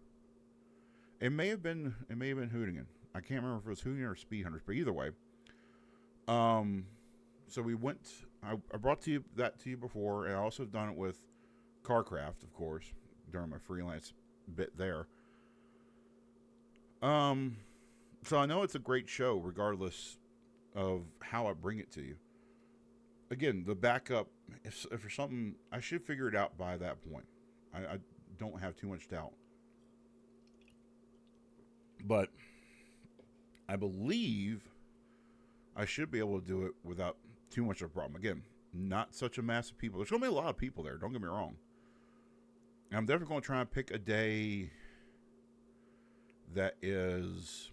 It may have been Hoonigan. I can't remember if it was Hoonigan or Speed Hunters, but either way. So we went. I brought that to you before, and I also done it with Carcraft, of course, during my freelance bit there. So I know it's a great show, regardless of how I bring it to you. Again, the backup, if there's something, I should figure it out by that point. I don't have too much doubt. But I believe I should be able to do it without too much of a problem. Again, not such a mass of people. There's going to be a lot of people there, don't get me wrong. And I'm definitely going to try and pick a day that is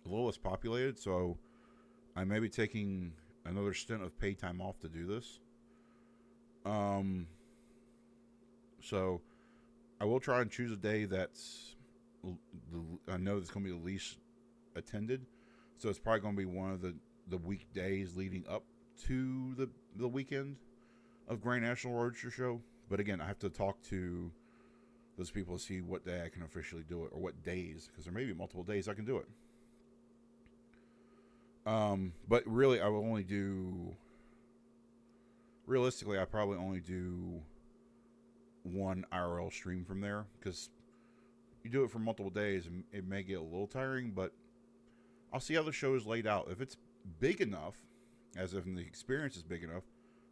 a little less populated, so I may be taking another stint of paid time off to do this. So I will try and choose a day that's I know it's going to be the least attended, so it's probably going to be one of the weekdays leading up to the weekend of Grand National Roadster Show. But again, I have to talk to those people to see what day I can officially do it, or what days, because there may be multiple days I can do it. But really, I will only do... Realistically, I probably only do one IRL stream from there, because you do it for multiple days, and it may get a little tiring, but I'll see how the show is laid out. If it's big enough, as if the experience is big enough,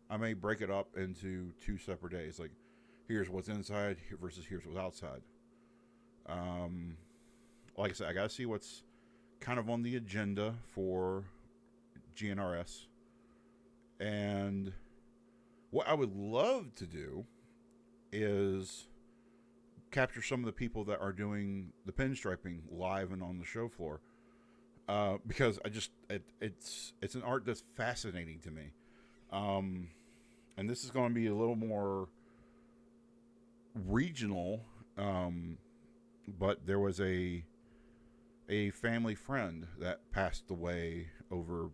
I may break it up into 2 separate days. Like, here's what's inside versus here's what's outside. Like I said, I got to see what's kind of on the agenda for GNRS. And what I would love to do is capture some of the people that are doing the pinstriping live and on the show floor. Because it's an art that's fascinating to me. And this is going to be a little more regional, but there was a a family friend that passed away over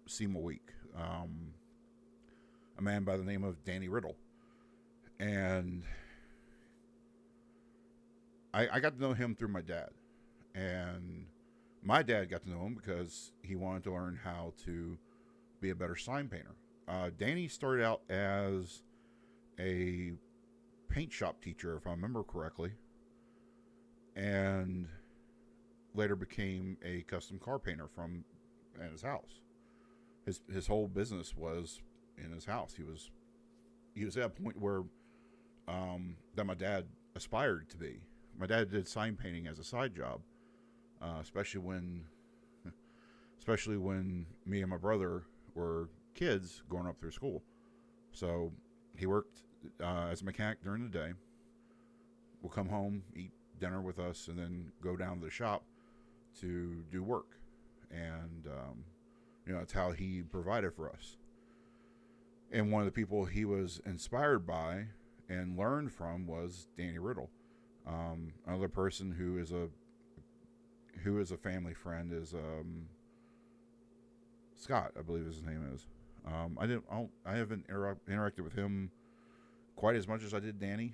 SEMA week. A man by the name of Danny Riddle. And I got to know him through my dad. And my dad got to know him because he wanted to learn how to be a better sign painter. Danny started out as a paint shop teacher, if I remember correctly, and later became a custom car painter from at his house. His whole business was in his house. He was at a point where that my dad aspired to be. My dad did sign painting as a side job, especially when me and my brother were kids going up through school. So he worked as a mechanic during the day. We'll come home, eat dinner with us, and then go down to the shop to do work. And that's how he provided for us. And one of the people he was inspired by and learned from was Danny Riddle. Another person who is a family friend is Scott, I believe his name is. I haven't interacted with him quite as much as I did Danny.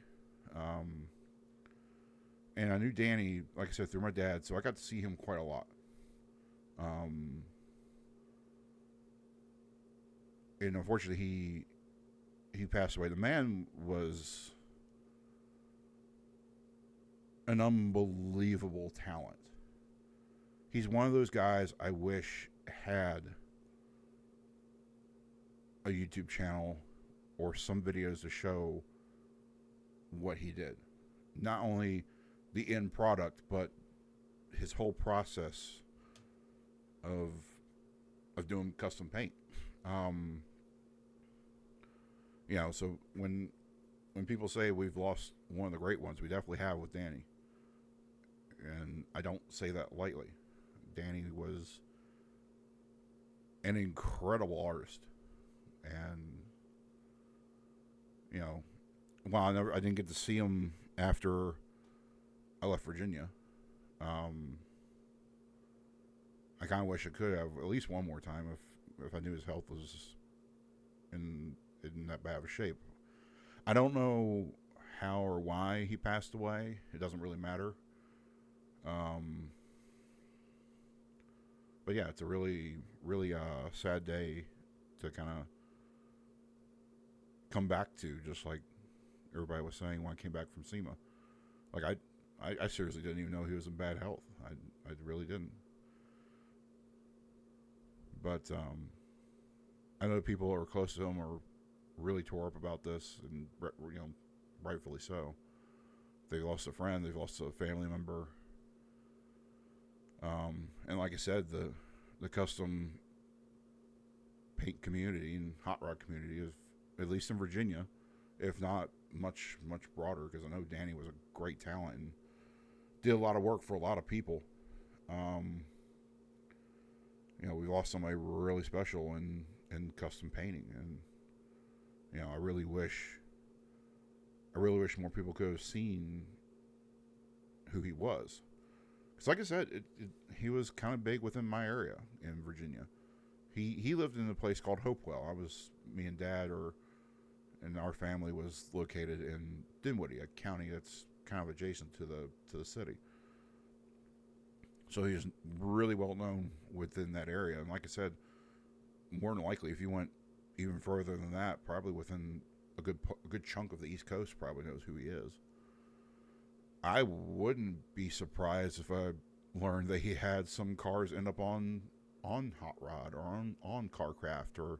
And I knew Danny, like I said, through my dad, so I got to see him quite a lot. And unfortunately, he passed away. The man was an unbelievable talent. He's one of those guys I wish had a YouTube channel or some videos to show what he did. Not only the end product, but his whole process of doing custom paint. So when people say we've lost one of the great ones, we definitely have with Danny. And I don't say that lightly. Danny was an incredible artist. And, while I didn't get to see him after I left Virginia, I kind of wish I could have at least one more time if I knew his health was in that bad of a shape. I don't know how or why he passed away. It doesn't really matter. But yeah, it's a really, really sad day to kind of come back to, just like everybody was saying when I came back from SEMA. Like, I seriously didn't even know he was in bad health. I really didn't. But I know people who are close to him are really tore up about this, and rightfully so. They lost a friend, they've lost a family member, and like I said, the custom paint community and hot rod community is, at least in Virginia, if not much broader, because I know Danny was a great talent and did a lot of work for a lot of people. We lost somebody really special in custom painting, and I really wish more people could have seen who he was. Because like I said, he was kind of big within my area in Virginia. He lived in a place called Hopewell. Me and Dad and our family was located in Dinwiddie, a county that's kind of adjacent to the city. So he was really well known within that area. And like I said, more than likely, if you went even further than that, probably within a good chunk of the East Coast probably knows who he is. I wouldn't be surprised if I learned that he had some cars end up on Hot Rod or on CarCraft or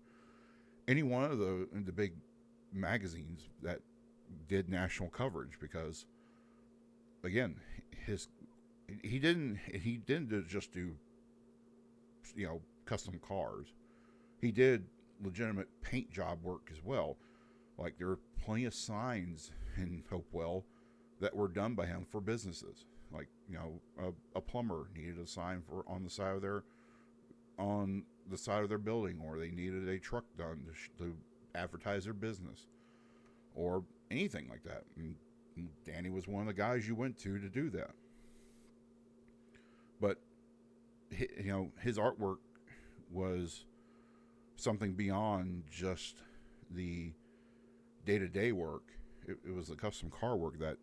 any one of the big magazines that did national coverage, because again, he didn't just do custom cars. He did legitimate paint job work as well. Like, there are plenty of signs in Hopewell that were done by him for businesses. Like, a plumber needed a sign on the side of their building, or they needed a truck done to advertise their business, or anything like that. And Danny was one of the guys you went to do that. But his artwork was something beyond just the day-to-day work. It was the custom car work that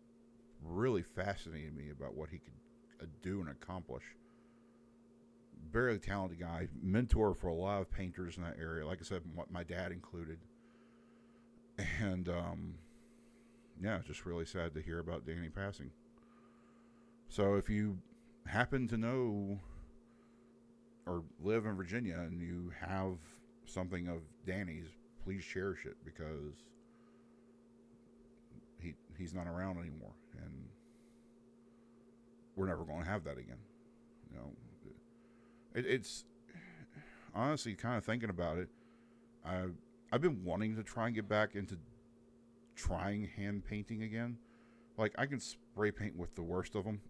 really fascinated me about what he could do and accomplish. Very talented guy, mentor for a lot of painters in that area. Like I said, my dad included. And yeah, just really sad to hear about Danny passing. So if you happen to know or live in Virginia and you have something of Danny's, please cherish it, because he's not around anymore, and we're never going to have that again. You know, it's honestly, kind of thinking about it, I've been wanting to try and get back into trying hand painting again. Like, I can spray paint with the worst of them,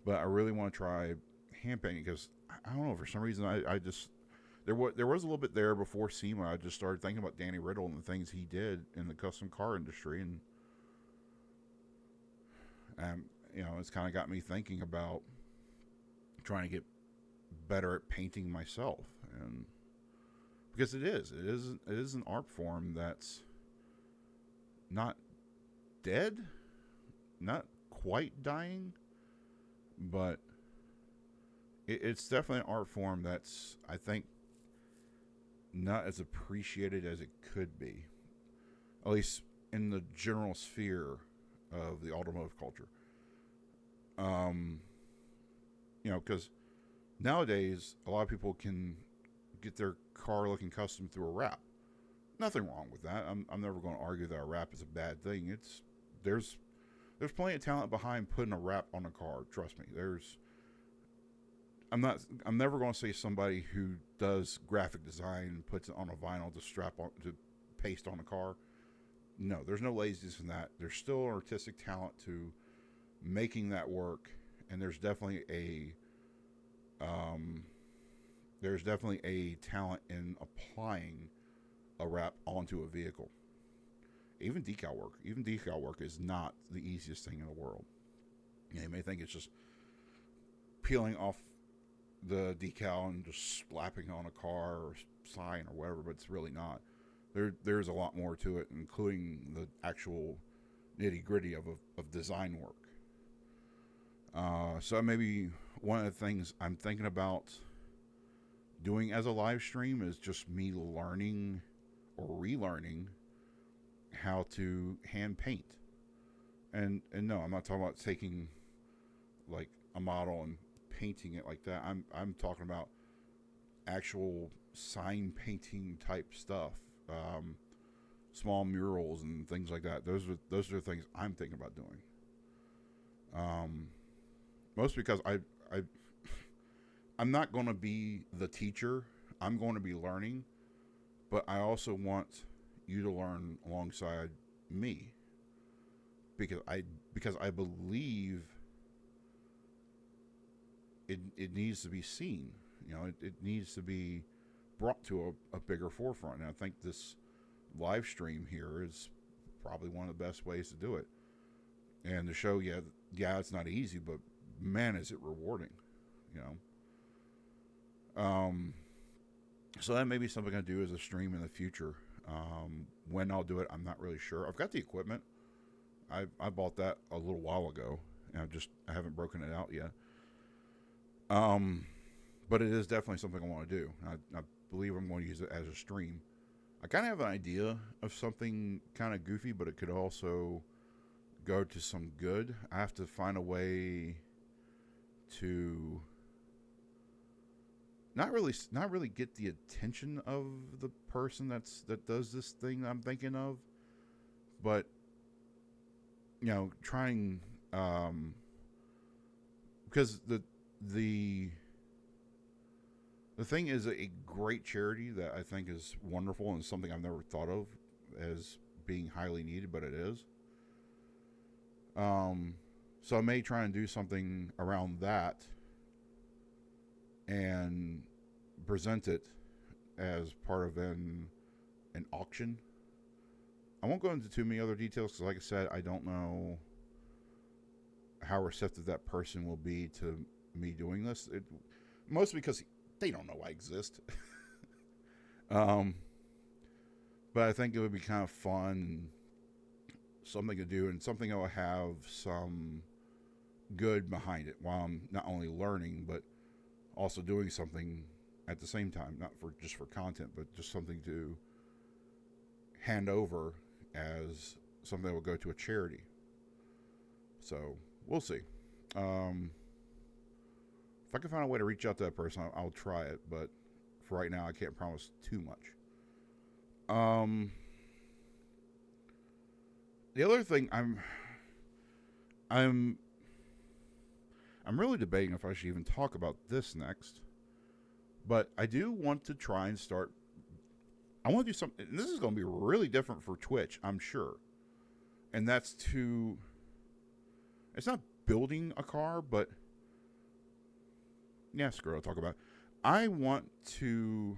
but I really want to try hand painting because I don't know, for some reason I just there was a little bit there before SEMA. I just started thinking about Danny Riddle and the things he did in the custom car industry, and it's kind of got me thinking about trying to get better at painting myself, and because it is an art form that's not dead, not quite dying, but it's definitely an art form that's, I think, not as appreciated as it could be, at least in the general sphere of the automotive culture. Because nowadays a lot of people can get their car looking custom through a wrap. Nothing wrong with that. I'm never going to argue that a wrap is a bad thing. There's plenty of talent behind putting a wrap on a car. Trust me. I'm never going to say somebody who does graphic design and puts it on a vinyl to paste on a car. No, there's no laziness in that. There's still artistic talent to making that work, and there's definitely a talent in applying a wrap onto a vehicle. Even decal work is not the easiest thing in the world. You may think it's just peeling off the decal and just slapping on a car or sign or whatever, but it's really not. There's a lot more to it, including the actual nitty gritty of design work. So maybe one of the things I'm thinking about doing as a live stream is just me learning or relearning how to hand paint. And no, I'm not talking about taking like a model and painting it like that. I'm talking about actual sign painting type stuff, small murals and things like that. Those are the things I'm thinking about doing. Mostly because I'm not going to be the teacher. I'm going to be learning, but I also want you to learn alongside me, because I believe it needs to be seen. It needs to be brought to a bigger forefront. And I think this live stream here is probably one of the best ways to do it. And the show, yeah, it's not easy, but man, is it rewarding, So that may be something I do as a stream in the future. When I'll do it, I'm not really sure. I've got the equipment. I bought that a little while ago, and I haven't broken it out yet. But it is definitely something I want to do. I believe I'm going to use it as a stream. I kind of have an idea of something kind of goofy, but it could also go to some good. I have to find a way to not really get the attention of the person that does this thing I'm thinking of, but trying, because the thing is a great charity that I think is wonderful and something I've never thought of as being highly needed, but it is. So I may try and do something around that and present it as part of an auction. I won't go into too many other details because, like I said, I don't know how receptive that person will be to me doing this. Mostly because they don't know I exist. um, but I think it would be kind of fun, something to do, and something that will have some good behind it while I'm not only learning, but also doing something at the same time, not for just for content, but just something to hand over as something that will go to a charity. So we'll see. If I can find a way to reach out to that person, I'll try it. But for right now, I can't promise too much. The other thing I'm really debating if I should even talk about this next. But I do want to try and start. I want to do something. And this is going to be really different for Twitch, I'm sure. And that's to. It's not building a car, but. Yeah, screw it, I'll talk about it. I want to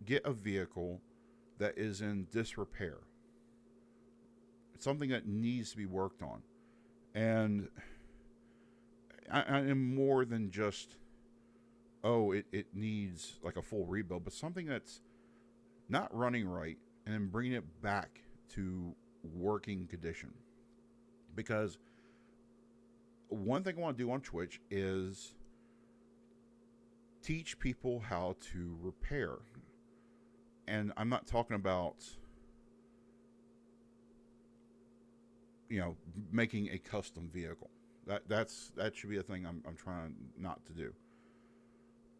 get a vehicle that is in disrepair. It's something that needs to be worked on. And I am more than just, it needs like a full rebuild, but something that's not running right and then bringing it back to working condition. Because one thing I want to do on Twitch is teach people how to repair. And I'm not talking about, making a custom vehicle. That should be a thing I'm trying not to do.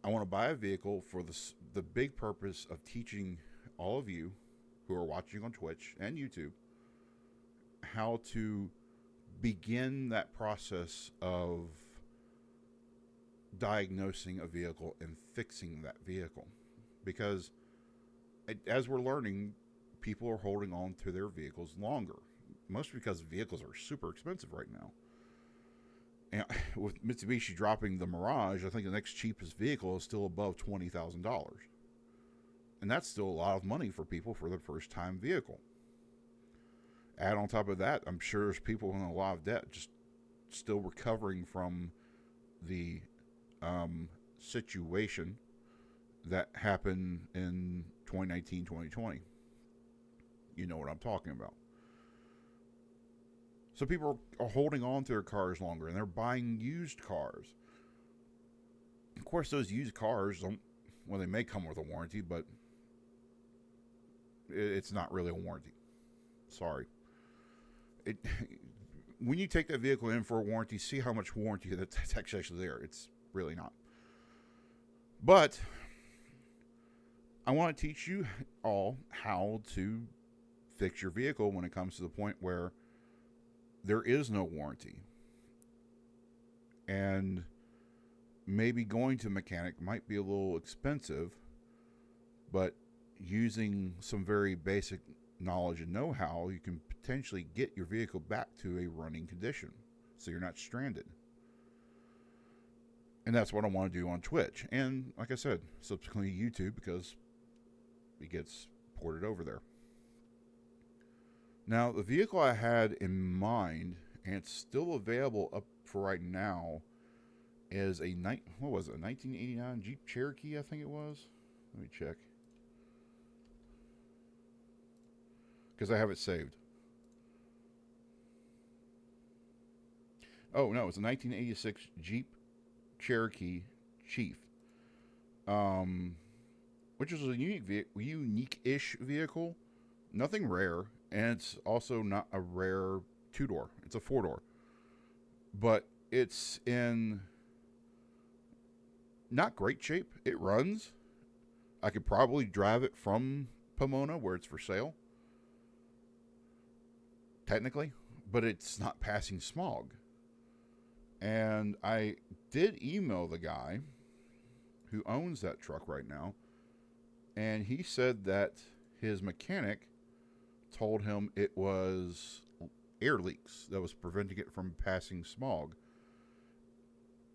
I want to buy a vehicle for the big purpose of teaching all of you who are watching on Twitch and YouTube how to begin that process of diagnosing a vehicle and fixing that vehicle. Because as we're learning, people are holding on to their vehicles longer. Mostly because vehicles are super expensive right now. And with Mitsubishi dropping the Mirage, I think the next cheapest vehicle is still above $20,000. And that's still a lot of money for people for their first time vehicle. Add on top of that, I'm sure there's people in a lot of debt just still recovering from the situation that happened in 2019, 2020. You know what I'm talking about. So people are holding on to their cars longer, and they're buying used cars. Of course, those used cars they may come with a warranty, but it's not really a warranty. Sorry. When you take that vehicle in for a warranty, see how much warranty that's actually there. It's really not. But I want to teach you all how to fix your vehicle when it comes to the point where there is no warranty. And maybe going to a mechanic might be a little expensive, but using some very basic knowledge and know-how, you can potentially get your vehicle back to a running condition so you're not stranded. And that's what I want to do on Twitch. And like I said, subsequently YouTube, because it gets ported over there. Now, the vehicle I had in mind, and it's still available up for right now, is a 1989 Jeep Cherokee, I think it was. Let me check. Because I have it saved. Oh, no, it's a 1986 Jeep Cherokee Chief. Which is a unique-ish vehicle. Nothing rare. And it's also not a rare two-door. It's a four-door. But it's in not great shape. It runs. I could probably drive it from Pomona, where it's for sale. Technically. But it's not passing smog. And I did email the guy who owns that truck right now. And he said that his mechanic told him it was air leaks that was preventing it from passing smog.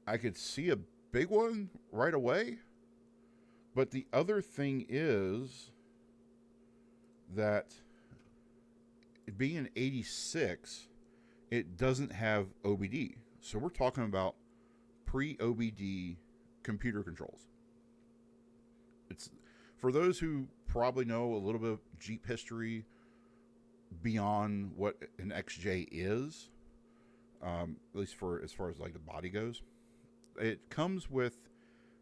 I could see a big one right away, but the other thing is that it being an 86, it doesn't have OBD. So we're talking about pre-OBD computer controls. It's for those who probably know a little bit of Jeep history beyond what an XJ is, at least for as far as like the body goes. It comes with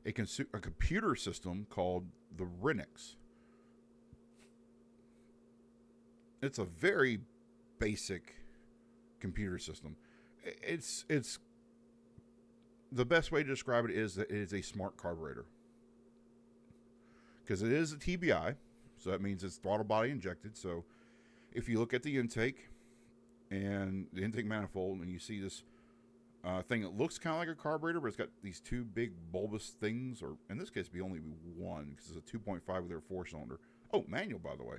a computer system called the Linux. It's a very basic computer system. It's the best way to describe it is that it is a smart carburetor, because it is a TBI, so that means it's throttle body injected. So if you look at the intake and the intake manifold, and you see this thing that looks kind of like a carburetor, but it's got these two big bulbous things, or in this case, it'd only be one, because it's a 2.5 with their 4-cylinder. Oh, manual, by the way.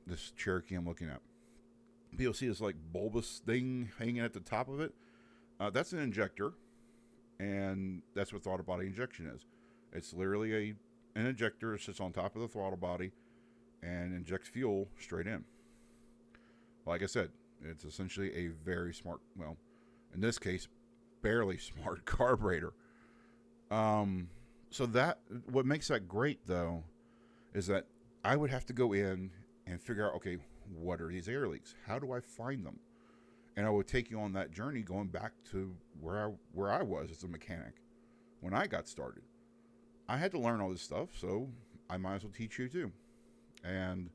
This Cherokee I'm looking at. But you'll see this like bulbous thing hanging at the top of it. That's an injector, and that's what throttle body injection is. It's literally an injector that sits on top of the throttle body and injects fuel straight in. Like I said, it's essentially a very smart, well, in this case, barely smart carburetor. So that, what makes that great though, is that I would have to go in and figure out, okay, what are these air leaks? How do I find them? And I would take you on that journey going back to where I was as a mechanic when I got started. I had to learn all this stuff, so I might as well teach you too. And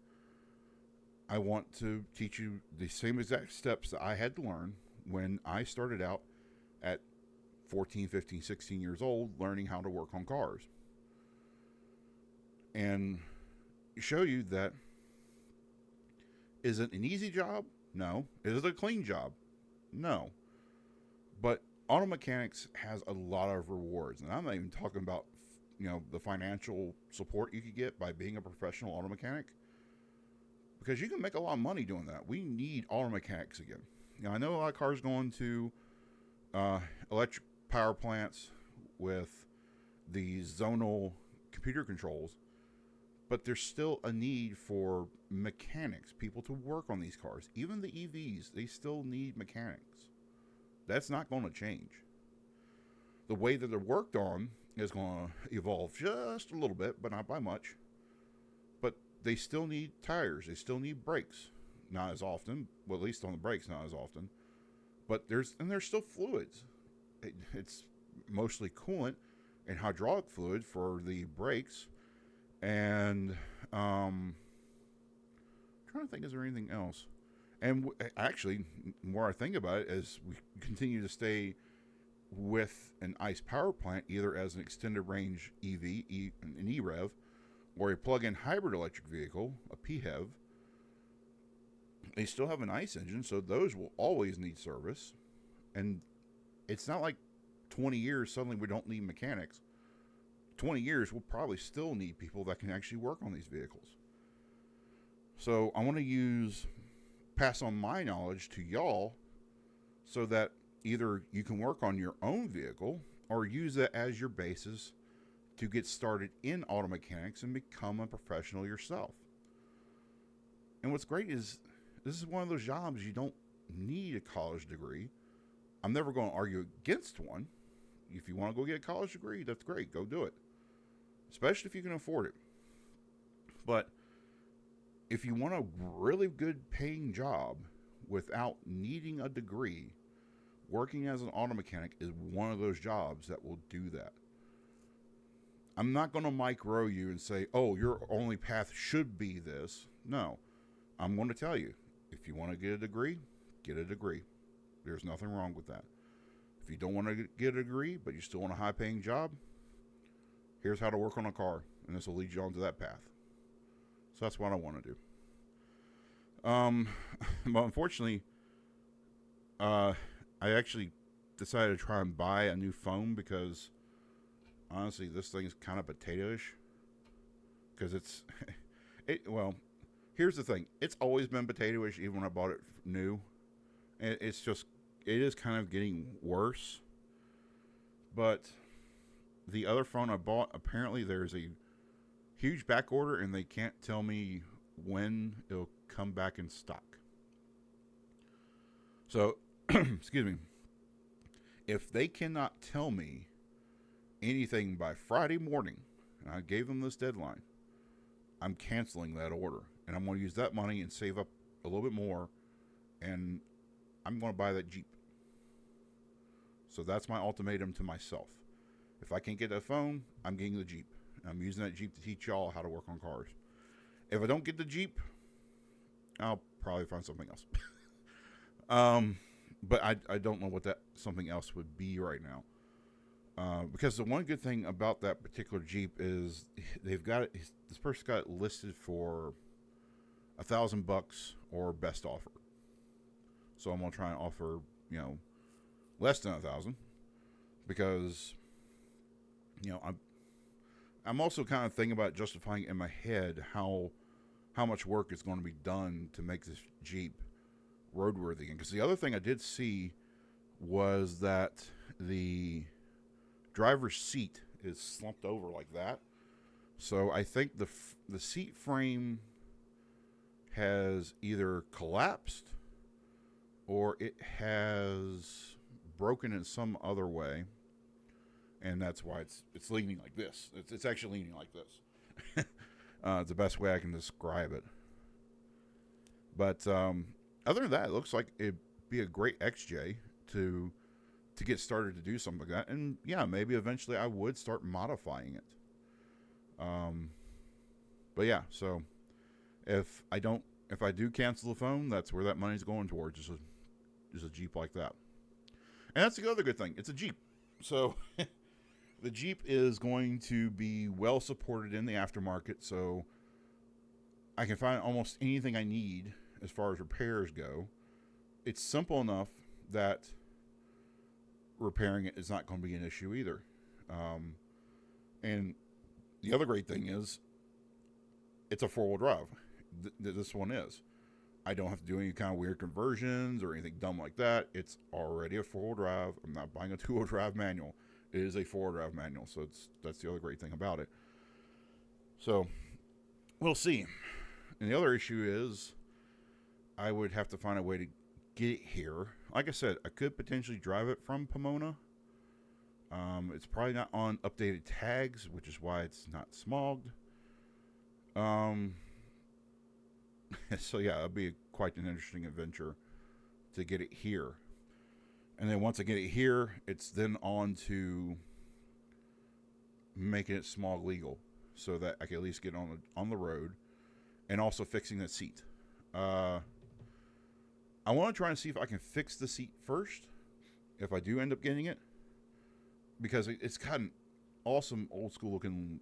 I want to teach you the same exact steps that I had to learn when I started out at 14, 15, 16 years old, learning how to work on cars. And show you that, is it an easy job? No. Is it a clean job? No. But auto mechanics has a lot of rewards, and I'm not even talking about, the financial support you could get by being a professional auto mechanic, because you can make a lot of money doing that. We need auto mechanics again. I know a lot of cars going to electric power plants with the zonal computer controls, but there's still a need for mechanics, people to work on these cars. Even the EVs, they still need mechanics. That's not going to change. The way that they're worked on is going to evolve just a little bit, but not by much. But they still need tires. They still need brakes. Not as often. Well, at least on the brakes, not as often. But there's still fluids. It's mostly coolant and hydraulic fluid for the brakes. And I'm trying to think, is there anything else? And actually, the more I think about it, as we continue to stay with an ICE power plant, either as an extended range EV, an EREV, or a plug-in hybrid electric vehicle, a PHEV, they still have an ICE engine, so those will always need service. And it's not like 20 years, suddenly we don't need mechanics. 20 years, we'll probably still need people that can actually work on these vehicles. So I want to pass on my knowledge to y'all so that either you can work on your own vehicle or use it as your basis to get started in auto mechanics and become a professional yourself. And what's great is this is one of those jobs you don't need a college degree. I'm never going to argue against one. If you want to go get a college degree, that's great. Go do it. Especially if you can afford it. But if you want a really good paying job without needing a degree, working as an auto mechanic is one of those jobs that will do that. I'm not going to micro you and say, oh, your only path should be this. No. I'm going to tell you, if you want to get a degree, get a degree. There's nothing wrong with that. If you don't want to get a degree, but you still want a high-paying job, here's how to work on a car, and this will lead you onto that path. So that's what I want to do. But unfortunately, I actually decided to try and buy a new phone because, honestly, this thing is kind of potato-ish. Because well, here's the thing. It's always been potato-ish, even when I bought it new. It is kind of getting worse. But the other phone I bought, apparently there's a huge back order, and they can't tell me when it'll come back in stock. So, excuse me. If they cannot tell me anything by Friday morning, and I gave them this deadline, I'm canceling that order. And I'm going to use that money and save up a little bit more, and I'm going to buy that Jeep. So that's my ultimatum to myself. If I can't get that phone, I'm getting the Jeep. I'm using that Jeep to teach y'all how to work on cars. If I don't get the Jeep, I'll probably find something else. But I don't know what that something else would be right now. Because the one good thing about that particular Jeep is they've got it, this person's got it listed for $1,000 or best offer. So I'm gonna try and offer, less than 1,000, because I'm also kind of thinking about justifying in my head how much work is going to be done to make this Jeep roadworthy again. Because the other thing I did see was that the driver's seat is slumped over like that. So I think the seat frame has either collapsed or it has broken in some other way, and that's why it's leaning like this. It's actually leaning like this. It's the best way I can describe it. But other than that, it looks like it'd be a great XJ to get started to do something like that. And yeah, maybe eventually I would start modifying it. But yeah, so if I do cancel the phone, that's where that money's going towards, just a Jeep like that. And that's the other good thing. It's a Jeep. So the Jeep is going to be well supported in the aftermarket, so I can find almost anything I need as far as repairs go. It's simple enough that repairing it is not going to be an issue either. And the other great thing is it's a four-wheel drive. This one is. I don't have to do any kind of weird conversions or anything dumb like that. It's already a four-wheel drive. I'm not buying a two-wheel drive manual. It is a four-wheel drive manual, so that's the other great thing about it. So we'll see. And the other issue is I would have to find a way to get it here. Like I said, I could potentially drive it from Pomona. It's probably not on updated tags, which is why it's not smogged. So yeah, it'll be quite an interesting adventure to get it here. And then once I get it here, it's then on to making it smog legal so that I can at least get on the road, and also fixing the seat. I want to try and see if I can fix the seat first if I do end up getting it, because it's got an awesome old school looking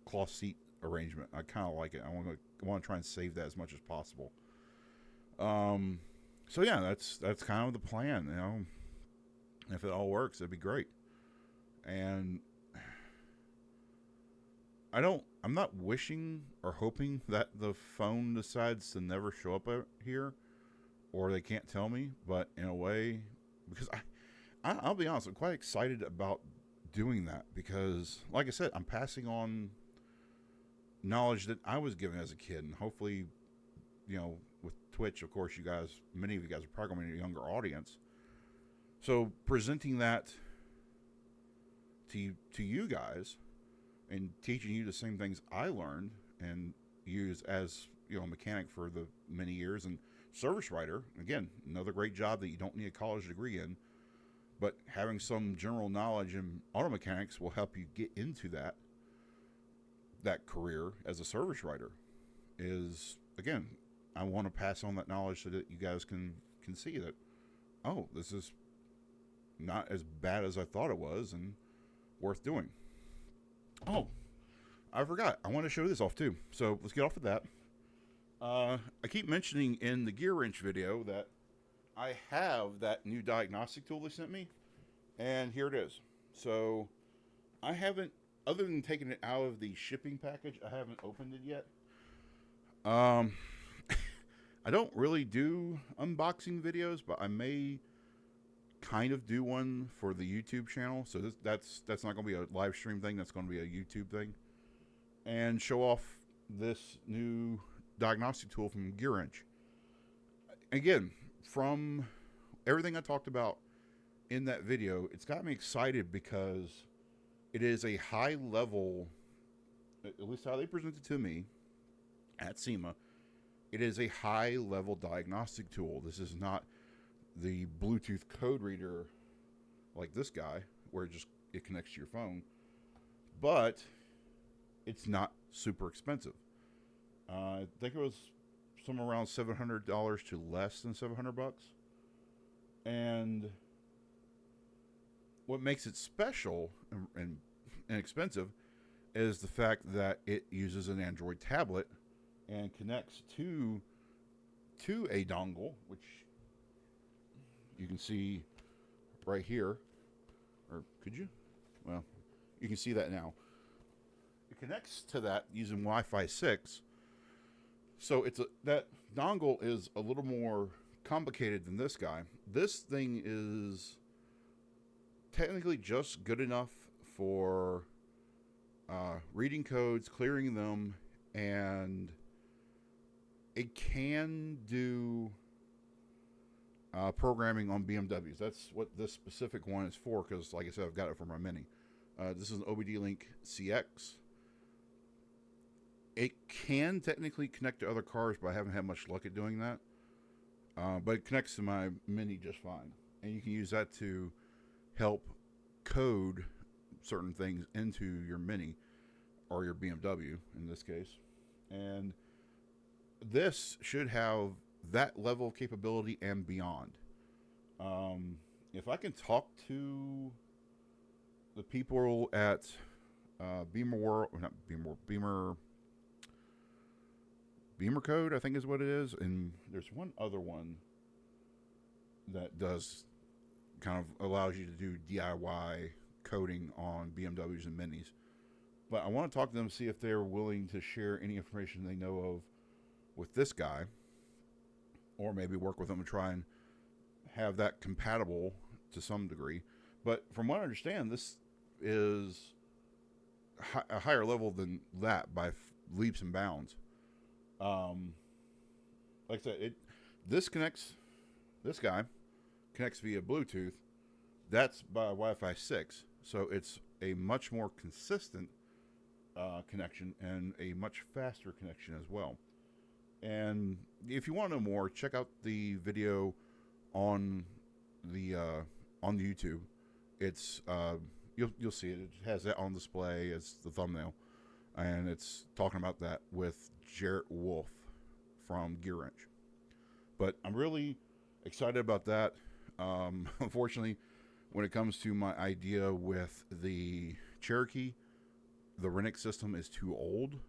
cloth seat arrangement. I kind of like it. I want to try and save that as much as possible. So yeah, that's kind of the plan. If it all works, it'd be great. And I'm not wishing or hoping that the phone decides to never show up here, or they can't tell me. But in a way, because I'll be honest, I'm quite excited about doing that, because like I said, I'm passing on knowledge that I was given as a kid, and hopefully, with Twitch, of course, many of you guys are probably going to be a younger audience. So presenting that to you guys and teaching you the same things I learned and used as a mechanic for the many years, and service writer, again, another great job that you don't need a college degree in, but having some general knowledge in auto mechanics will help you get into that career as a service writer. Is, again, I want to pass on that knowledge so that you guys can see that, this is not as bad as I thought it was, and worth doing. Oh, I forgot. I want to show this off too. So let's get off of that. I keep mentioning in the gear wrench video that I have that new diagnostic tool they sent me, and here it is. So I haven't, other than taking it out of the shipping package, I haven't opened it yet. I don't really do unboxing videos, but I may kind of do one for the YouTube channel. So that's not going to be a live stream thing. That's going to be a YouTube thing, and show off this new diagnostic tool from Gear Wrench. Again, from everything I talked about in that video, it's got me excited because It is a high level, at least how they present it to me at SEMA. It is a high level diagnostic tool. This is not the Bluetooth code reader like this guy, where it connects to your phone, but it's not super expensive. I think it was somewhere around $700 to less than $700. And what makes it special and expensive is the fact that it uses an Android tablet and connects to a dongle, which you can see right here. Or could you? Well, you can see that now. It connects to that using Wi-Fi 6. So that dongle is a little more complicated than this guy. This thing is technically just good enough for reading codes, clearing them, and it can do programming on BMWs. That's what this specific one is for, because like I said, I've got it for my Mini. This is an OBD-Link CX. It can technically connect to other cars, but I haven't had much luck at doing that. But it connects to my Mini just fine. And you can use that to help code certain things into your Mini, or your BMW in this case. And this should have that level of capability and beyond. If I can talk to the people at Beamer Code, I think is what it is, and there's one other one that does kind of allows you to do DIY coding on BMWs and Minis. But I want to talk to them to see if they're willing to share any information they know of with this guy, or maybe work with them and try and have that compatible to some degree. But from what I understand, this is a higher level than that by leaps and bounds. Like I said, this guy connects via Bluetooth. That's by Wi-Fi 6, so it's a much more consistent connection and a much faster connection as well. And if you want to know more, check out the video on the YouTube. It's you'll see it. It has that on display as the thumbnail, and it's talking about that with Jarrett Wolf from Gear Wrench. But I'm really excited about that. Unfortunately, when it comes to my idea with the Cherokee, the Renix system is too old.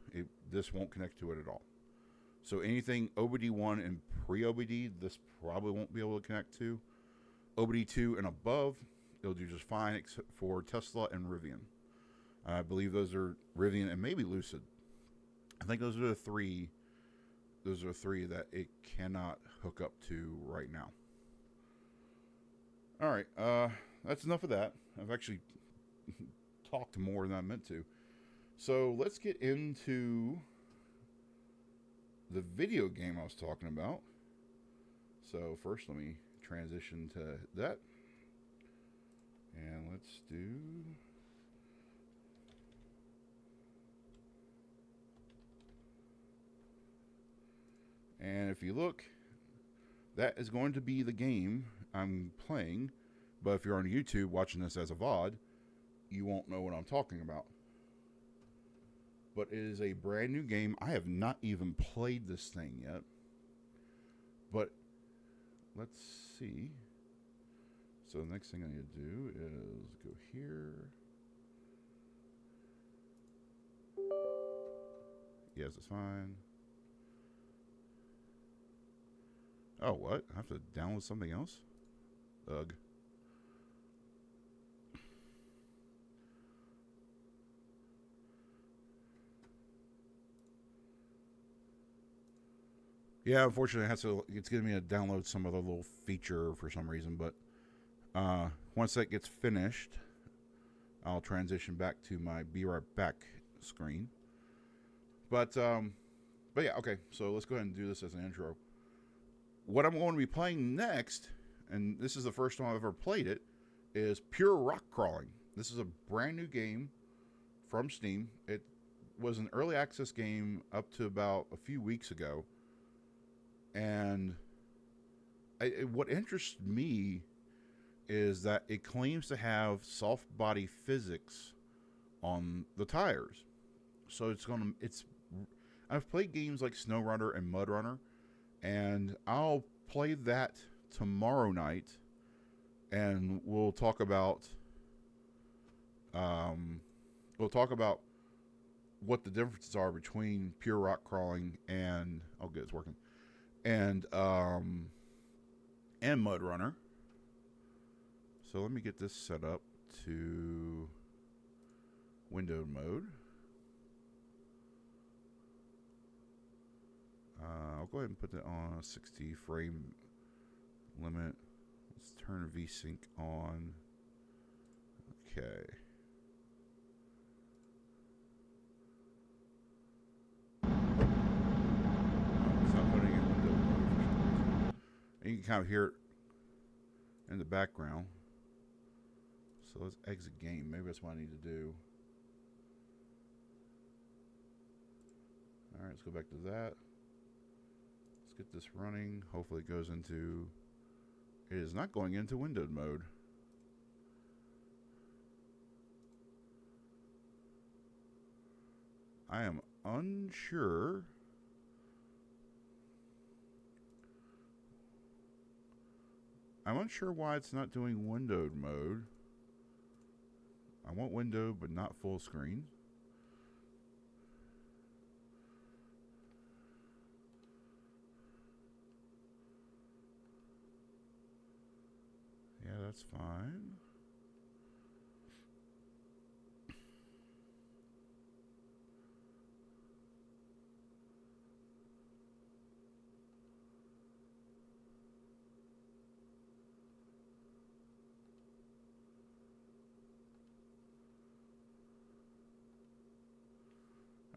This won't connect to it at all. So anything OBD1 and pre-OBD, this probably won't be able to connect to. OBD2 and above, it'll do just fine, except for Tesla and Rivian. I believe those are Rivian and maybe Lucid. I think those are the three. Those are three that it cannot hook up to right now. All right, that's enough of that. I've actually talked more than I meant to. So let's get into the video game I was talking about. So first, let me transition to that. And let's do... And if you look, that is going to be the game I'm playing. But if you're on YouTube watching this as a VOD, you won't know what I'm talking about. But it is a brand new game. I have not even played this thing yet. But let's see. So the next thing I need to do is go here. Yes, it's fine. Oh, what? I have to download something else? Ugh. Yeah, unfortunately, it's giving me to download some other little feature for some reason, but once that gets finished, I'll transition back to my Be Right Back screen. But yeah, okay, so let's go ahead and do this as an intro. What I'm going to be playing next, and this is the first time I've ever played it, is pure rock crawling. This is a brand new game from Steam. It was an early access game up to about a few weeks ago. And what interests me is that it claims to have soft body physics on the tires. So I've played games like SnowRunner and MudRunner, and I'll play that tomorrow night, and we'll talk about what the differences are between pure rock crawling and it's working, and MudRunner. So let me get this set up to windowed mode. I'll go ahead and put that on a 60 frame limit. Let's turn VSync on. Okay. It's not putting it in window mode. And you can kind of hear it in the background. So let's exit game. Maybe that's what I need to do. Alright, let's go back to that. Let's get this running. Hopefully it goes into... It is not going into windowed mode. I am unsure. I'm unsure why it's not doing windowed mode. I want window, but not full screen. Yeah, that's fine.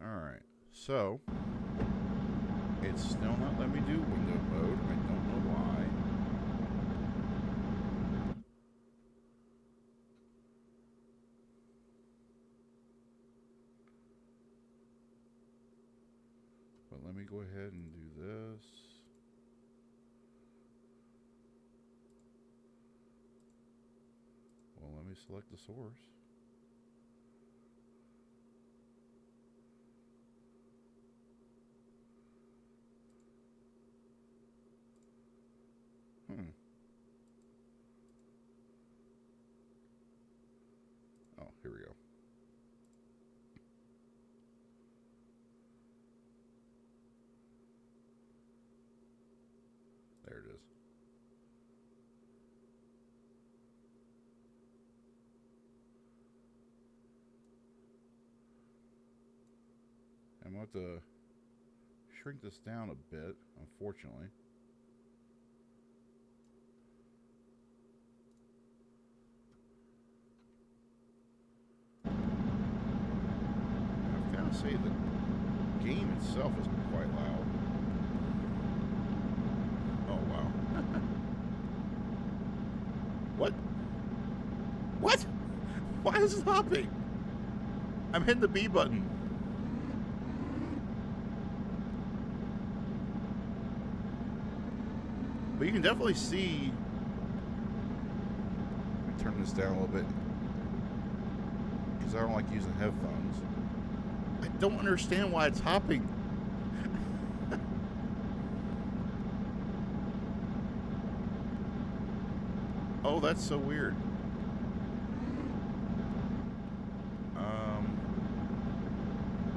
Alright, so it's still not letting me do window mode. I don't know why. But let me go ahead and do this. Well, let me select the source. Oh, here we go. There it is. I'm going to have to shrink this down a bit, unfortunately. I've got to say the game itself is quite loud. Oh, wow. What? What? Why is it hopping? I'm hitting the B button. But you can definitely see... Let me turn this down a little bit, because I don't like using headphones. I don't understand why it's hopping. Oh, that's so weird.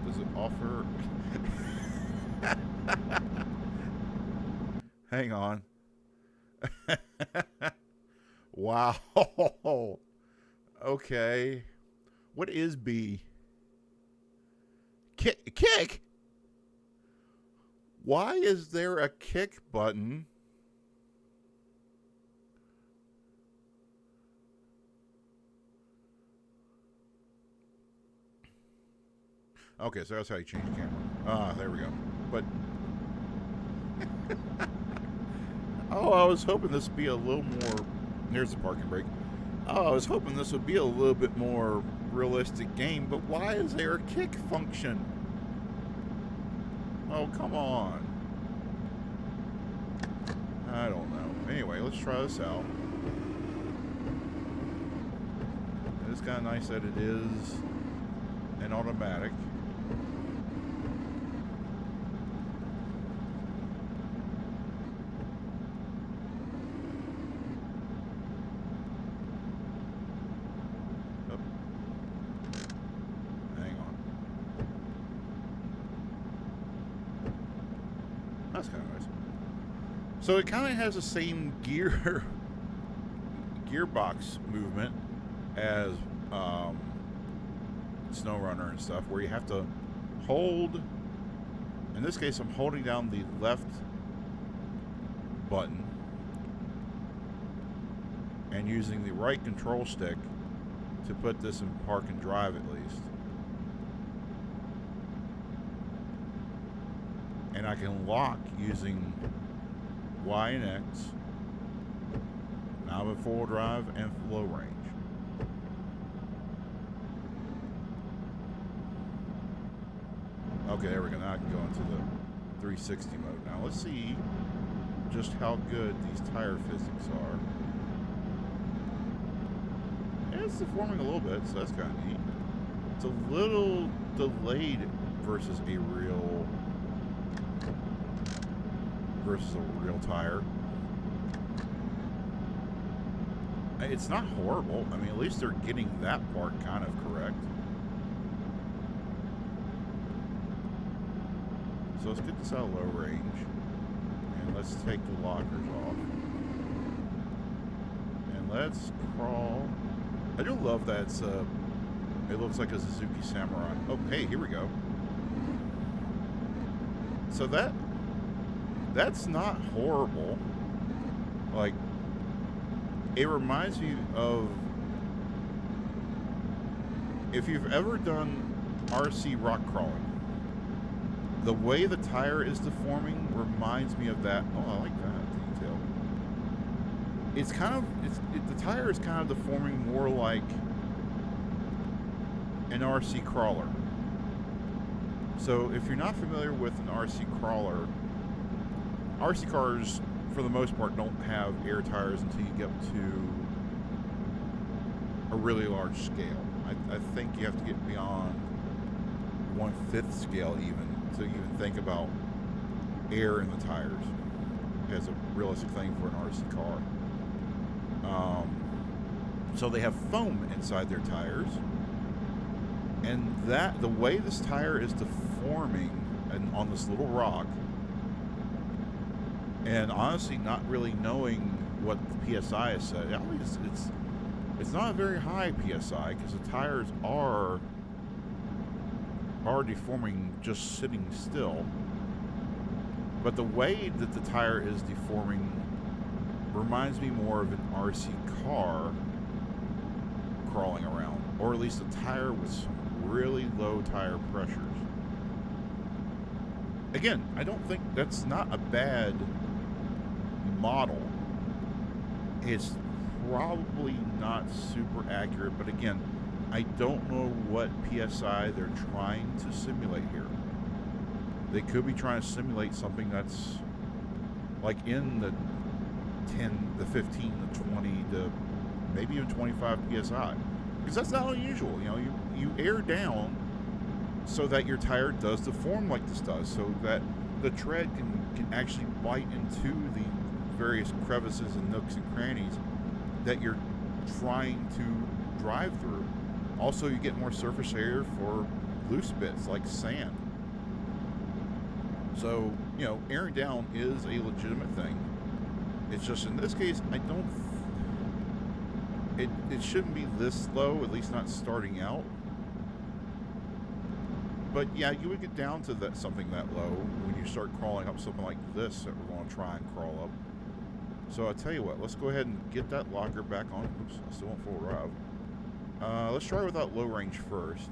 Does it offer... Hang on. Wow. Okay. What is B? Kick? Why is there a kick button? Okay, so that's how you change the camera. Ah, there we go. But... Oh, I was hoping this would be a little more... There's the parking brake. Oh, I was hoping this would be a little bit more realistic game, but why is there a kick function? Oh, come on. I don't know. Anyway, let's try this out. It's kind of nice that it is an automatic. That's kind of nice. So it kind of has the same gearbox movement as SnowRunner and stuff, where you have to hold. In this case, I'm holding down the left button and using the right control stick to put this in park and drive at least. And I can lock using Y and X, now in full drive and low range. Okay, there we go. Now I can go into the 360 mode. Now let's see just how good these tire physics are. Yeah, it's deforming a little bit, so that's kind of neat. It's a little delayed versus a real tire. It's not horrible. I mean, at least they're getting that part kind of correct. So let's get this out of low range. And let's take the lockers off. And let's crawl. I do love that it's it looks like a Suzuki Samurai. Oh, hey, here we go. So that's not horrible. Like, it reminds me of, if you've ever done RC rock crawling, the way the tire is deforming reminds me of that. Oh, I like that detail. It's kind of, the tire is kind of deforming more like an RC crawler. So if you're not familiar with an RC crawler, RC cars, for the most part, don't have air tires until you get to a really large scale. I think you have to get beyond 1/5 scale even to even think about air in the tires as a realistic thing for an RC car. So they have foam inside their tires, and that the way this tire is deforming and on this little rock, and honestly not really knowing what the PSI is set. I mean, it's not a very high PSI because the tires are deforming just sitting still. But the way that the tire is deforming reminds me more of an RC car crawling around, or at least a tire with some really low tire pressures. Again, I don't think that's not a bad model. It's probably not super accurate, but again, I don't know what PSI they're trying to simulate here. They could be trying to simulate something that's like in the 10, the 15, the 20, to maybe even 25 PSI. Because that's not unusual. You know, you air down so that your tire does deform like this does, so that the tread can actually bite into the various crevices and nooks and crannies that you're trying to drive through. Also, you get more surface area for loose bits like sand. So, you know, airing down is a legitimate thing. It's just in this case, it shouldn't be this low, at least not starting out. But yeah, you would get down to something that low when you start crawling up something like this that we're going to try and crawl up. So I'll tell you what, let's go ahead and get that locker back on. Oops, I still won't full drive. Let's try without low range first.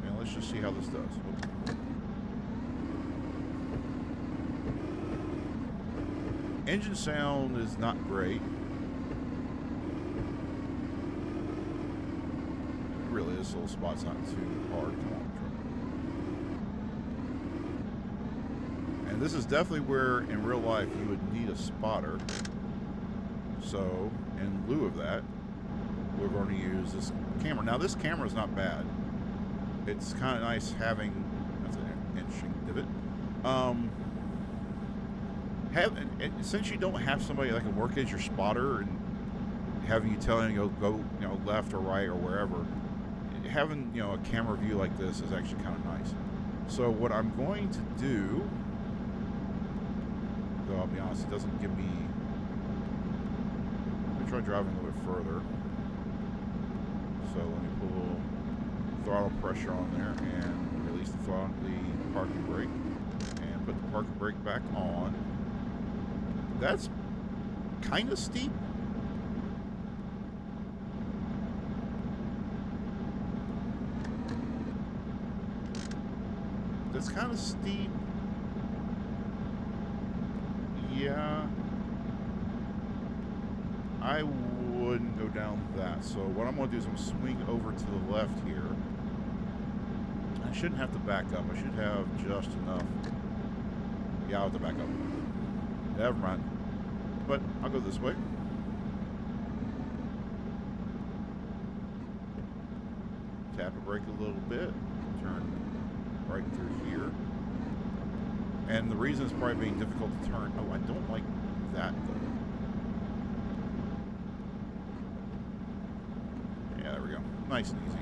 And let's just see how this does. Engine sound is not great. Really, this little spot's not too hard. Come on, truck. And this is definitely where, in real life, you would need a spotter. So, in lieu of that, we're going to use this camera. Now, this camera is not bad. It's kind of nice having... That's an interesting divot. Since you don't have somebody that can work as your spotter and having you telling you go left or right or wherever, having a camera view like this is actually kind of nice. So what I'm going to do, though I'll be honest, it doesn't give me. Let me try driving a little bit further. So let me put a little throttle pressure on there and release the parking brake, and put the parking brake back on. That's kind of steep. That's kind of steep. Yeah. I wouldn't go down that. So what I'm going to do is I'm going to swing over to the left here. I shouldn't have to back up. I should have just enough. Yeah, I'll have to back up. Never mind. But I'll go this way. Tap the brake a little bit. Turn right through here. And the reason it's probably being difficult to turn... Oh, I don't like that, though. Yeah, there we go. Nice and easy.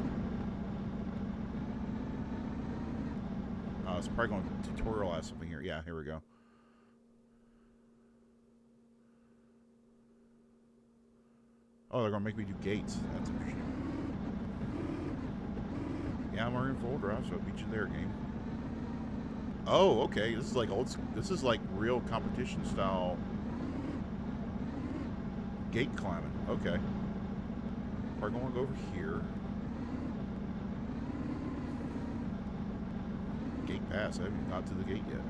It's probably going to tutorialize something here. Yeah, here we go. Oh, they're going to make me do gates. That's interesting. Yeah, I'm already in full drive, so I beat you there, game. Oh, okay. This is like this is like real competition style gate climbing. Okay. We're going to go over here. Gate pass. I haven't got to the gate yet.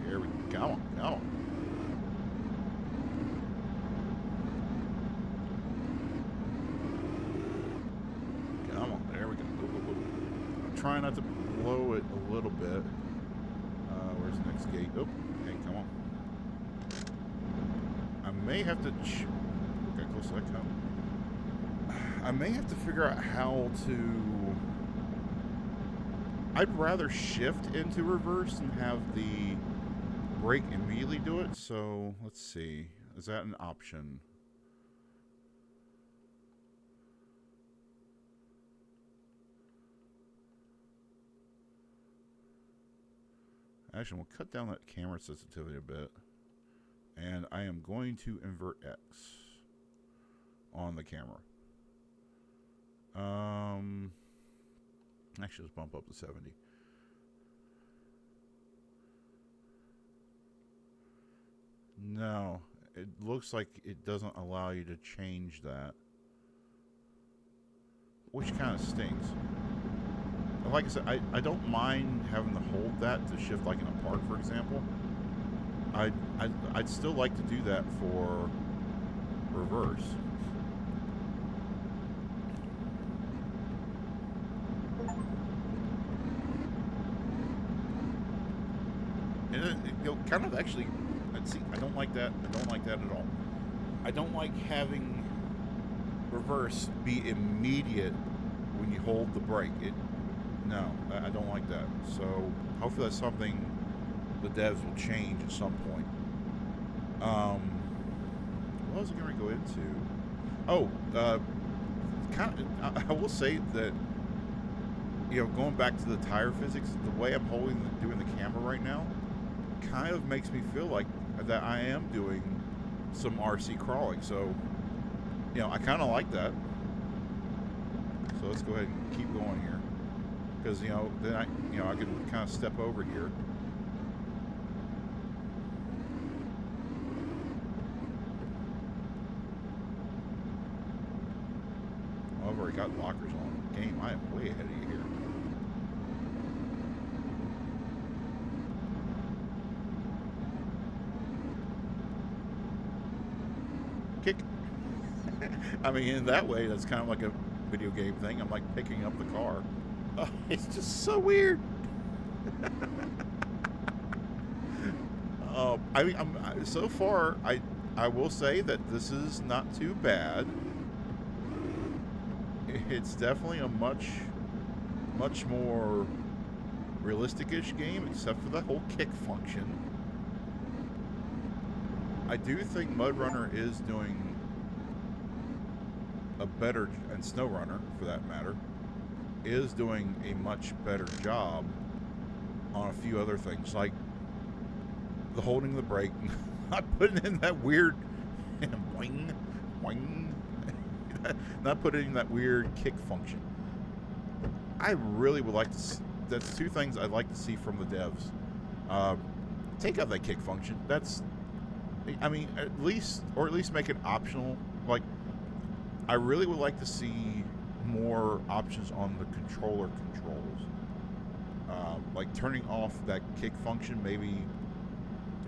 Here we go. Go. Come on. There we go. I'm trying not to blow it a little bit. Where's the next gate? Oh, hey, come on. I may have to... Look how close I come. I may have to figure out how to... I'd rather shift into reverse than have the brake immediately do it. So, let's see. Is that an option? Actually, we'll cut down that camera sensitivity a bit. And I am going to invert X on the camera. Actually, let's bump up to 70. No, it looks like it doesn't allow you to change that, which kind of stinks. Like I said, I don't mind having to hold that to shift like in a park, for example. I'd still like to do that for reverse. And kind of actually, see, I don't like that. I don't like that at all. I don't like having reverse be immediate when you hold the brake. No, I don't like that. So hopefully that's something the devs will change at some point. What was I going to go into? Oh, I will say that, going back to the tire physics, the way I'm doing the camera right now kind of makes me feel like that I am doing some RC crawling. So, I kind of like that. So let's go ahead and keep going here. Because, then I can kind of step over here. Oh, I've already got lockers on. Game, I am way ahead of you here. I mean, in that way, that's kind of like a video game thing. I'm like picking up the car. Oh, it's just so weird. I mean, so far, I will say that this is not too bad. It's definitely a much more realistic-ish game, except for the whole kick function. I do think MudRunner is doing a better, and SnowRunner, for that matter, is doing a much better job on a few other things, like the holding the brake, not putting in that weird boing, boing, not putting in that weird kick function. I really would like to see, that's two things I'd like to see from the devs. Take out that kick function. That's, I mean, at least make it optional. Like, I really would like to see more options on the controller controls. Like turning off that kick function, maybe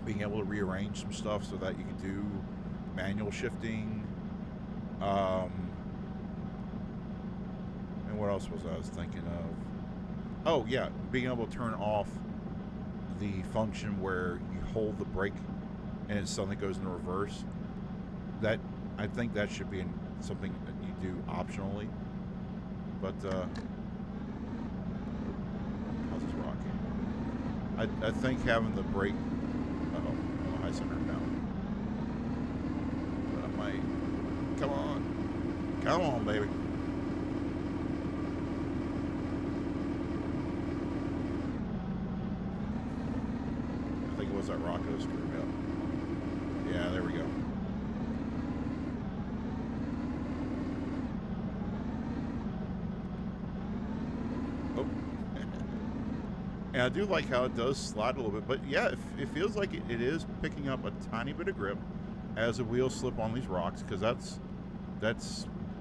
being able to rearrange some stuff so that you can do manual shifting. And what else was I thinking of? Oh, yeah, being able to turn off the function where you hold the brake and it suddenly goes into reverse. That, I think that should be something that you do optionally. But, how's this rock? I think having the brake... Uh-oh, high center down. But I might... Come on, baby. I think it was that rock that was screwing me up. Yeah, there we go. Oh. And I do like how it does slide a little bit, but yeah, it feels like it is picking up a tiny bit of grip as the wheels slip on these rocks, because that's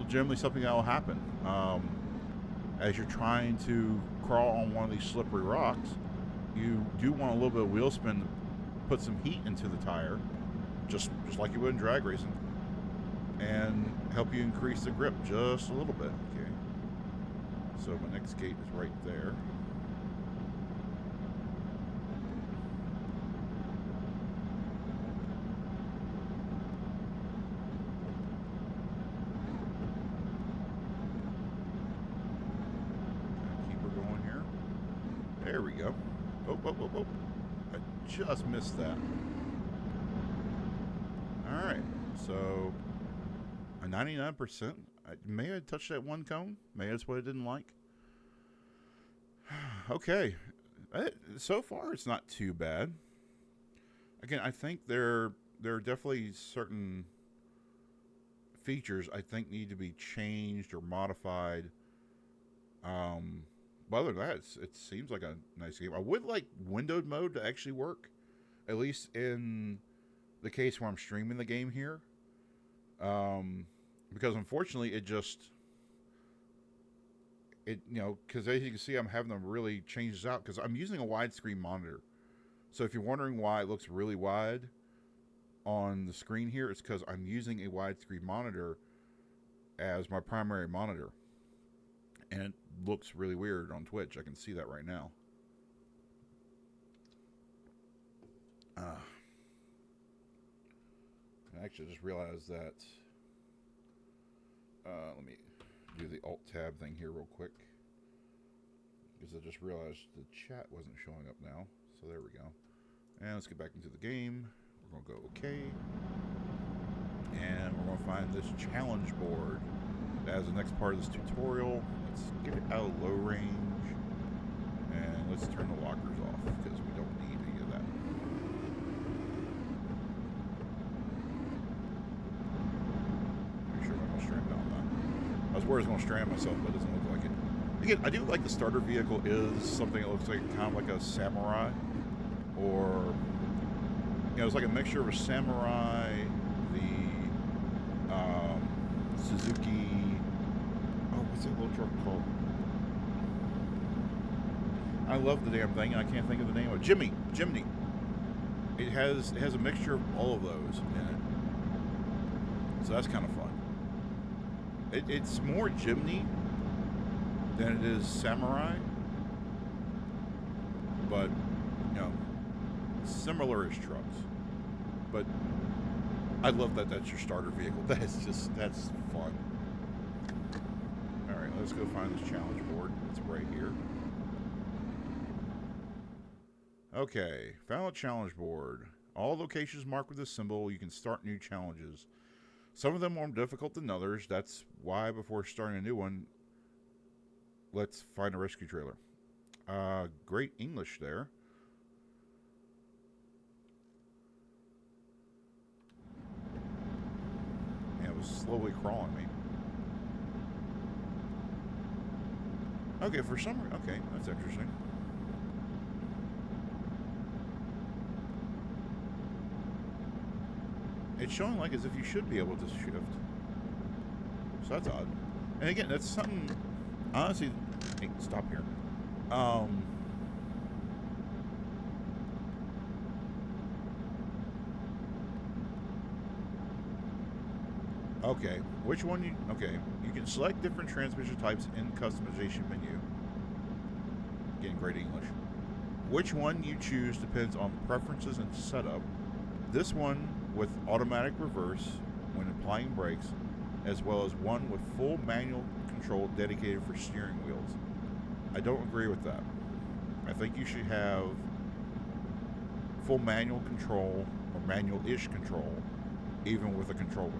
legitimately something that will happen. As you're trying to crawl on one of these slippery rocks, you do want a little bit of wheel spin to put some heat into the tire, just like you would in drag racing, and help you increase the grip just a little bit. Okay, so my next gate is right there. There we go. Oh. I just missed that. Alright, so a 99%. I may have touched that one cone. Maybe that's what I didn't like. Okay. So far, it's not too bad. Again, I think there are definitely certain features I think need to be changed or modified. But other than that, it seems like a nice game. I would like windowed mode to actually work, at least in the case where I'm streaming the game here. Because unfortunately, because as you can see, I'm having to really change this out because I'm using a widescreen monitor. So if you're wondering why it looks really wide on the screen here, it's because I'm using a widescreen monitor as my primary monitor. And it looks really weird on Twitch. I can see that right now. I actually just realized that. Let me do the Alt-Tab thing here real quick. Because I just realized the chat wasn't showing up now. So there we go. And let's get back into the game. We're going to go OK. And we're going to find this challenge board as the next part of this tutorial. Let's get it out of low range, and let's turn the lockers off because we don't need any of that. Make sure I'm going to strand down that. I was worried I was going to strand myself, but it doesn't look like it. Again, I do like the starter vehicle is something that looks like kind of like a Samurai, or it's like a mixture of a Samurai, the Suzuki. What's that little truck called? I love the damn thing. I can't think of the name of it. Jimny. It has a mixture of all of those in it, so that's kind of fun. It's more Jimny than it is Samurai, but you know, similar-ish trucks. But I love that that's your starter vehicle. That's fun. All right, let's go find this challenge board. It's right here. Okay, found a challenge board. All locations marked with this symbol, you can start new challenges. Some of them are more difficult than others. That's why before starting a new one, let's find a rescue trailer. Great English there. Yeah, it was slowly crawling me. Okay, for some reason, okay, that's interesting. It's showing like as if you should be able to shift. So that's odd. And again, that's something, honestly, hey, stop here. Okay, which one you, okay, you can select different transmission types in customization menu. Again, great English. Which one you choose depends on preferences and setup. This one with automatic reverse when applying brakes, as well as one with full manual control dedicated for steering wheels. I don't agree with that. I think you should have full manual control or manual-ish control even with a controller.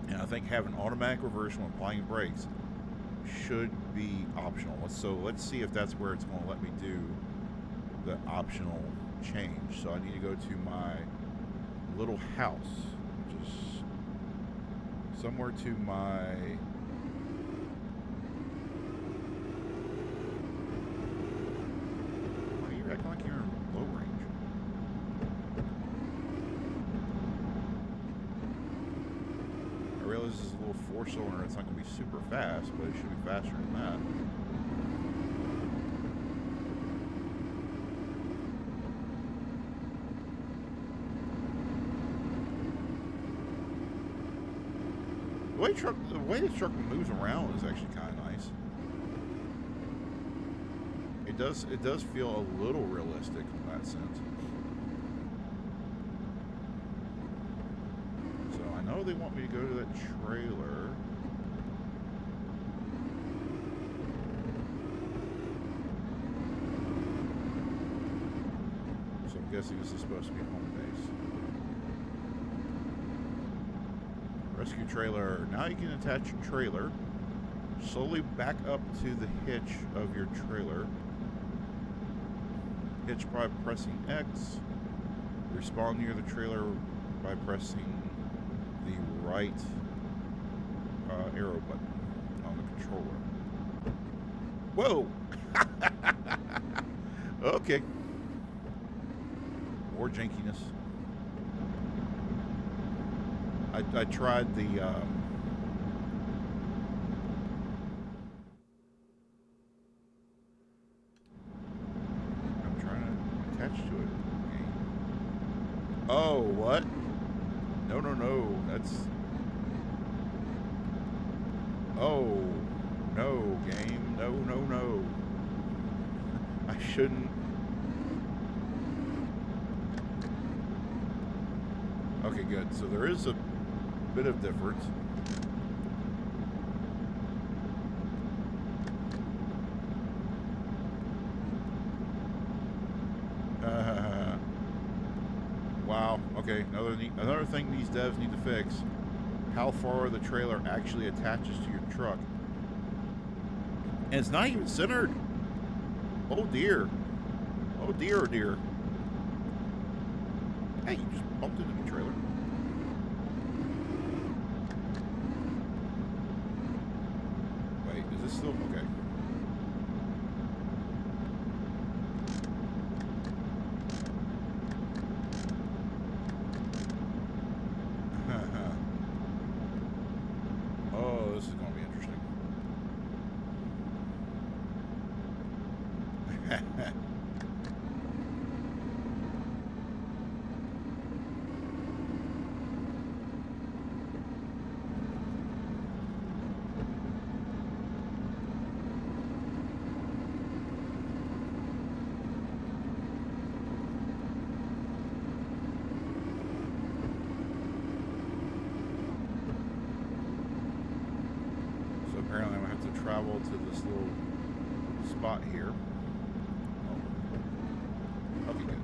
And I think having automatic reverse when applying brakes should be optional. Let's see if that's where it's going to let me do the optional change. So I need to go to my little house, which is somewhere to my why are you acting like you're in low range? I realize this is a little four-cylinder. It's not going to be super fast, but it should be faster than that. The way the truck moves around is actually kind of nice. It does feel a little realistic in that sense. So I know they want me to go to that trailer. So I'm guessing this is supposed to be home base. Rescue trailer. Now you can attach your trailer. Slowly back up to the hitch of your trailer. Hitch by pressing X. Respawn near the trailer by pressing the right arrow button on the controller. Whoa! Okay. More jankiness. I tried the I'm trying to attach to it. Okay. Oh, what? No. That's oh no, game. No. I shouldn't. Okay, good. So there is a bit of difference. Wow. Okay. Another thing these devs need to fix: how far the trailer actually attaches to your truck. And it's not even centered. Oh dear. Oh dear. Hey, you just bumped into my trailer. Wait, is this still okay? Oh, this is going to be interesting. travel to this little spot here. Oh. Okay, good.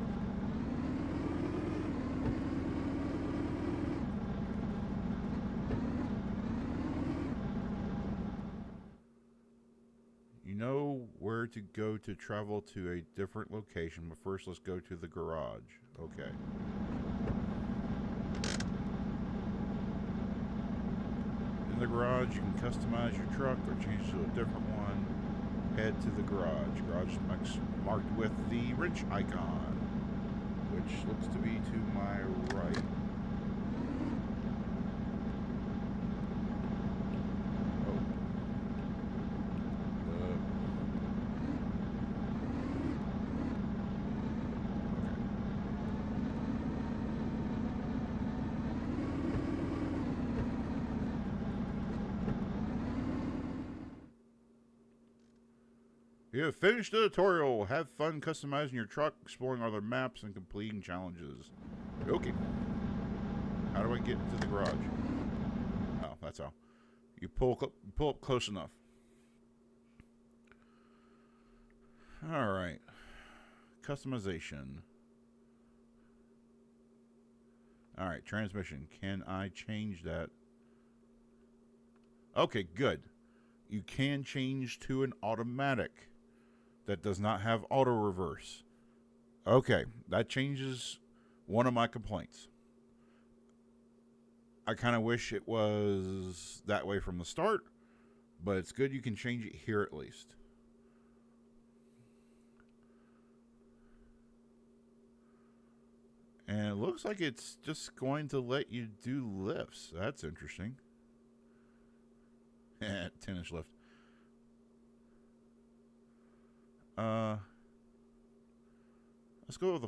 You know where to go to travel to a different location, but first let's go to the garage. Okay. In the garage, you can customize your truck or change to a different one. Head to the garage. Garage marked with the wrench icon, which looks to be to my right. You have finished the tutorial. Have fun customizing your truck, exploring other maps, and completing challenges. Okay. How do I get into the garage? Oh, that's how. You pull up close enough. All right. Customization. All right, transmission. Can I change that? Okay, good. You can change to an automatic that does not have auto reverse. Okay, that changes one of my complaints. I kind of wish it was that way from the start, but it's good you can change it here at least. And it looks like it's just going to let you do lifts. That's interesting. 10-inch lift. Let's go with the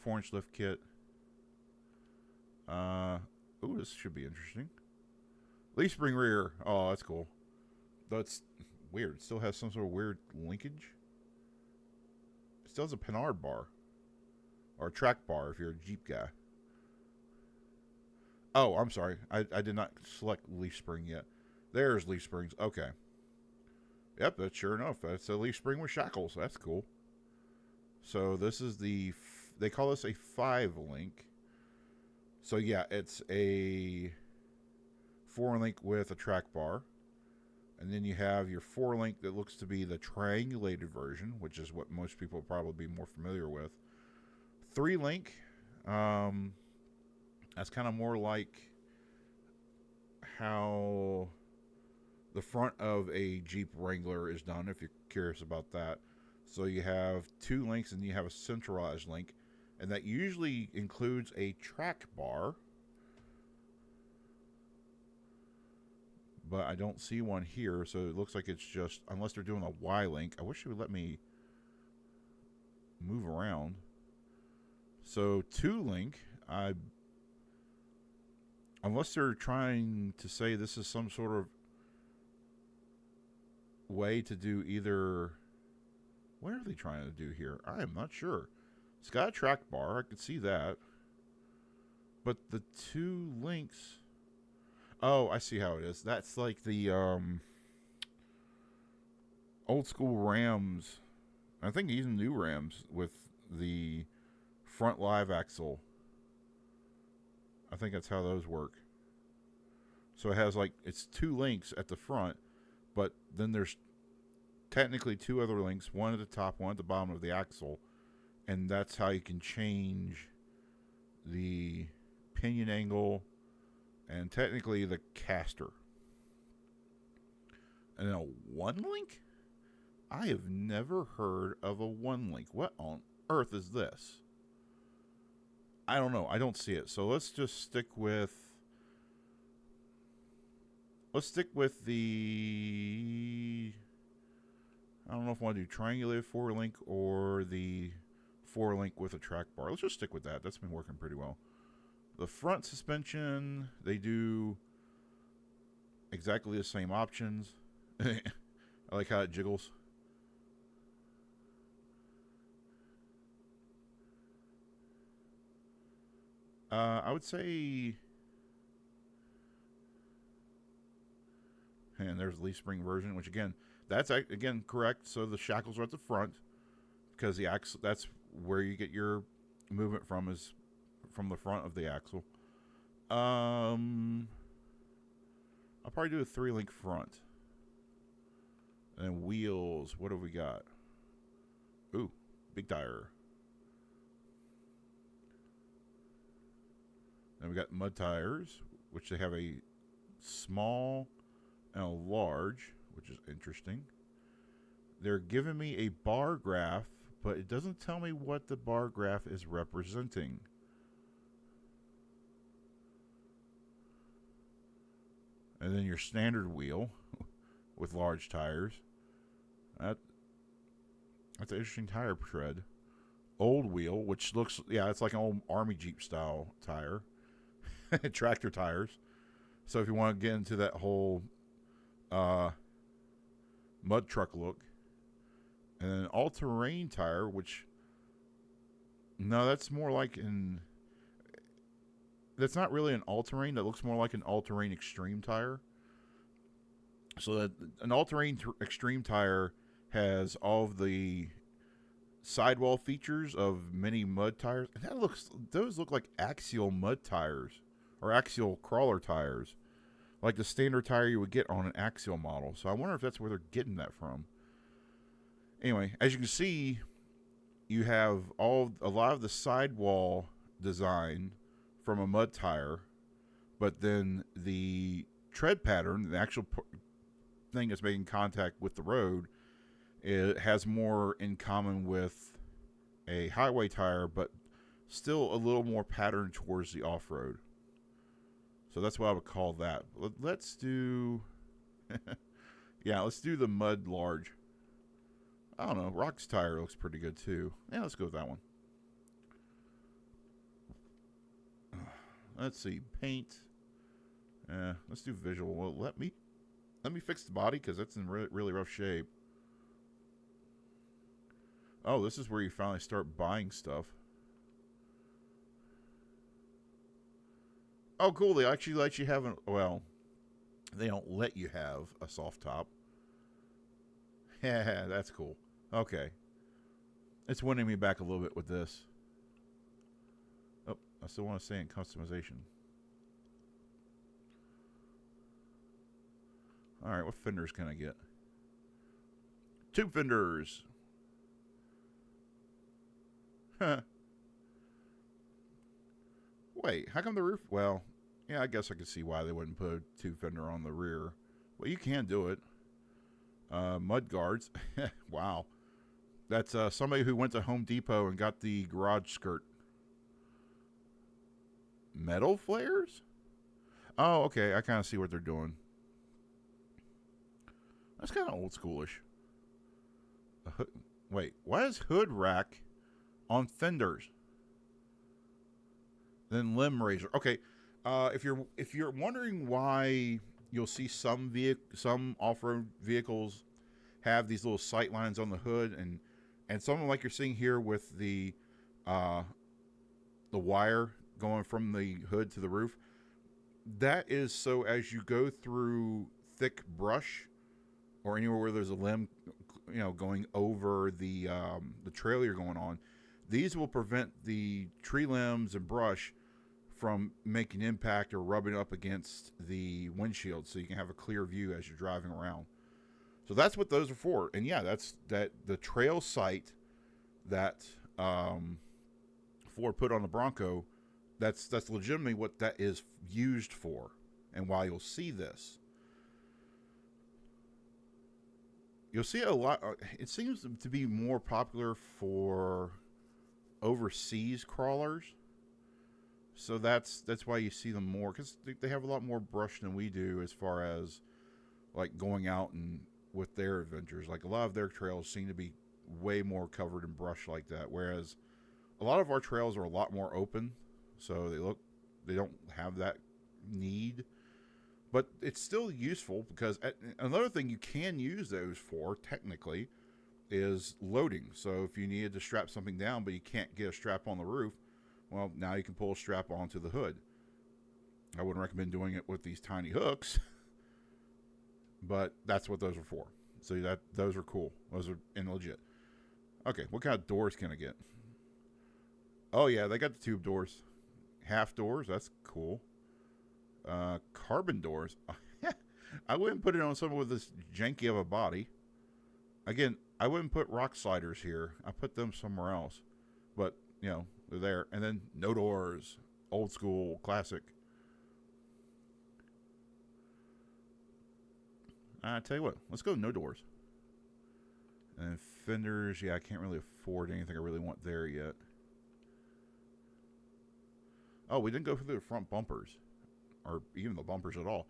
4-inch lift kit. Ooh, this should be interesting. Leaf spring rear. Oh, that's cool. That's weird. It still has some sort of weird linkage. It still has a Panhard bar. Or a track bar if you're a Jeep guy. Oh, I'm sorry. I did not select leaf spring yet. There's leaf springs. Okay. Yep, that's sure enough. That's a leaf spring with shackles. That's cool. So this is they call this a 5-link. So yeah, it's a 4-link with a track bar. And then you have your 4-link that looks to be the triangulated version, which is what most people will probably be more familiar with. 3-link, that's kind of more like how the front of a Jeep Wrangler is done, if you're curious about that. So you have 2 links and you have a centralized link, and that usually includes a track bar. But I don't see one here, so it looks like it's just, unless they're doing a Y-link. I wish it would let me move around. So 2-link, unless they're trying to say this is some sort of way to do either, what are they trying to do here? I am not sure. It's got a track bar, I could see that. But the 2 links, oh, I see how it is. That's like the old school Rams, I think even new Rams with the front live axle. I think that's how those work. So it has like, it's 2 links at the front, but then there's technically 2 other links, one at the top, one at the bottom of the axle, and that's how you can change the pinion angle and technically the caster. And then a 1-link? I have never heard of a 1-link. What on earth is this? I don't know. I don't see it. So let's just stick with the, I don't know if I want to do triangulated 4-link or the 4-link with a track bar. Let's just stick with that. That's been working pretty well. The front suspension, they do exactly the same options. I like how it jiggles. I would say And there's the leaf spring version, which again, that's again correct. So the shackles are at the front because the axle, that's where you get your movement from, is from the front of the axle. I'll probably do a 3-link front. And then wheels, what have we got? Ooh, big tire. Then we got mud tires, which they have a small and a large, which is interesting. They're giving me a bar graph, but it doesn't tell me what the bar graph is representing. And then your standard wheel with large tires. That's an interesting tire tread. Old wheel, which looks, yeah, it's like an old Army Jeep style tire. Tractor tires. So if you want to get into that whole mud truck look. And then an all-terrain tire, which, no, that's more like that's not really an all-terrain. That looks more like an all-terrain extreme tire. So that an all-terrain extreme tire has all of the sidewall features of many mud tires. And those look like axial mud tires or axial crawler tires, like the standard tire you would get on an axial model. So I wonder if that's where they're getting that from. Anyway, as you can see, you have a lot of the sidewall design from a mud tire, but then the tread pattern, the actual thing that's making contact with the road, it has more in common with a highway tire, but still a little more patterned towards the off-road. So that's what I would call that. Let's do, yeah, let's do the mud large. I don't know, Rock's tire looks pretty good too. Yeah, let's go with that one. Let's see, paint. Let's do visual. Well, let me fix the body because it's in really rough shape. Oh, this is where you finally start buying stuff. Oh, cool. They actually let you have well, they don't let you have a soft top. Yeah, that's cool. Okay. It's winning me back a little bit with this. Oh, I still want to stay in customization. All right, what fenders can I get? Tube fenders. Huh. Wait, how come the roof? Well, yeah, I guess I could see why they wouldn't put a tube fender on the rear. Well, you can do it. Mud guards. Wow. That's somebody who went to Home Depot and got the garage skirt. Metal flares? Oh, okay. I kind of see what they're doing. That's kind of old schoolish. Wait, why is hood rack on fenders? Then limb raiser. Okay, if you're wondering why you'll see some off-road vehicles have these little sight lines on the hood, and some like you're seeing here with the wire going from the hood to the roof, that is so as you go through thick brush or anywhere where there's a limb, going over the trail you're going on, these will prevent the tree limbs and brush from making impact or rubbing up against the windshield, so you can have a clear view as you're driving around. So that's what those are for. And yeah, that's the trail sight that Ford put on the Bronco. That's legitimately what that is used for, and why you'll see this. You'll see it a lot. It seems to be more popular for overseas crawlers. So that's why you see them more, because they have a lot more brush than we do as far as like going out and with their adventures. Like a lot of their trails seem to be way more covered in brush like that, whereas a lot of our trails are a lot more open, so they don't have that need. But it's still useful, because another thing you can use those for technically is loading. So if you needed to strap something down but you can't get a strap on the roof, well, now you can pull a strap onto the hood. I wouldn't recommend doing it with these tiny hooks, but that's what those are for. So those are cool. Those are in legit. Okay, what kind of doors can I get? Oh yeah, they got the tube doors, half doors. That's cool. Carbon doors. I wouldn't put it on someone with this janky of a body. Again, I wouldn't put rock sliders here. I put them somewhere else. But they're there. And then no doors, old school, classic. I tell you what, let's go no doors. And fenders, yeah, I can't really afford anything I really want there yet. Oh, we didn't go through the front bumpers, or even the bumpers at all.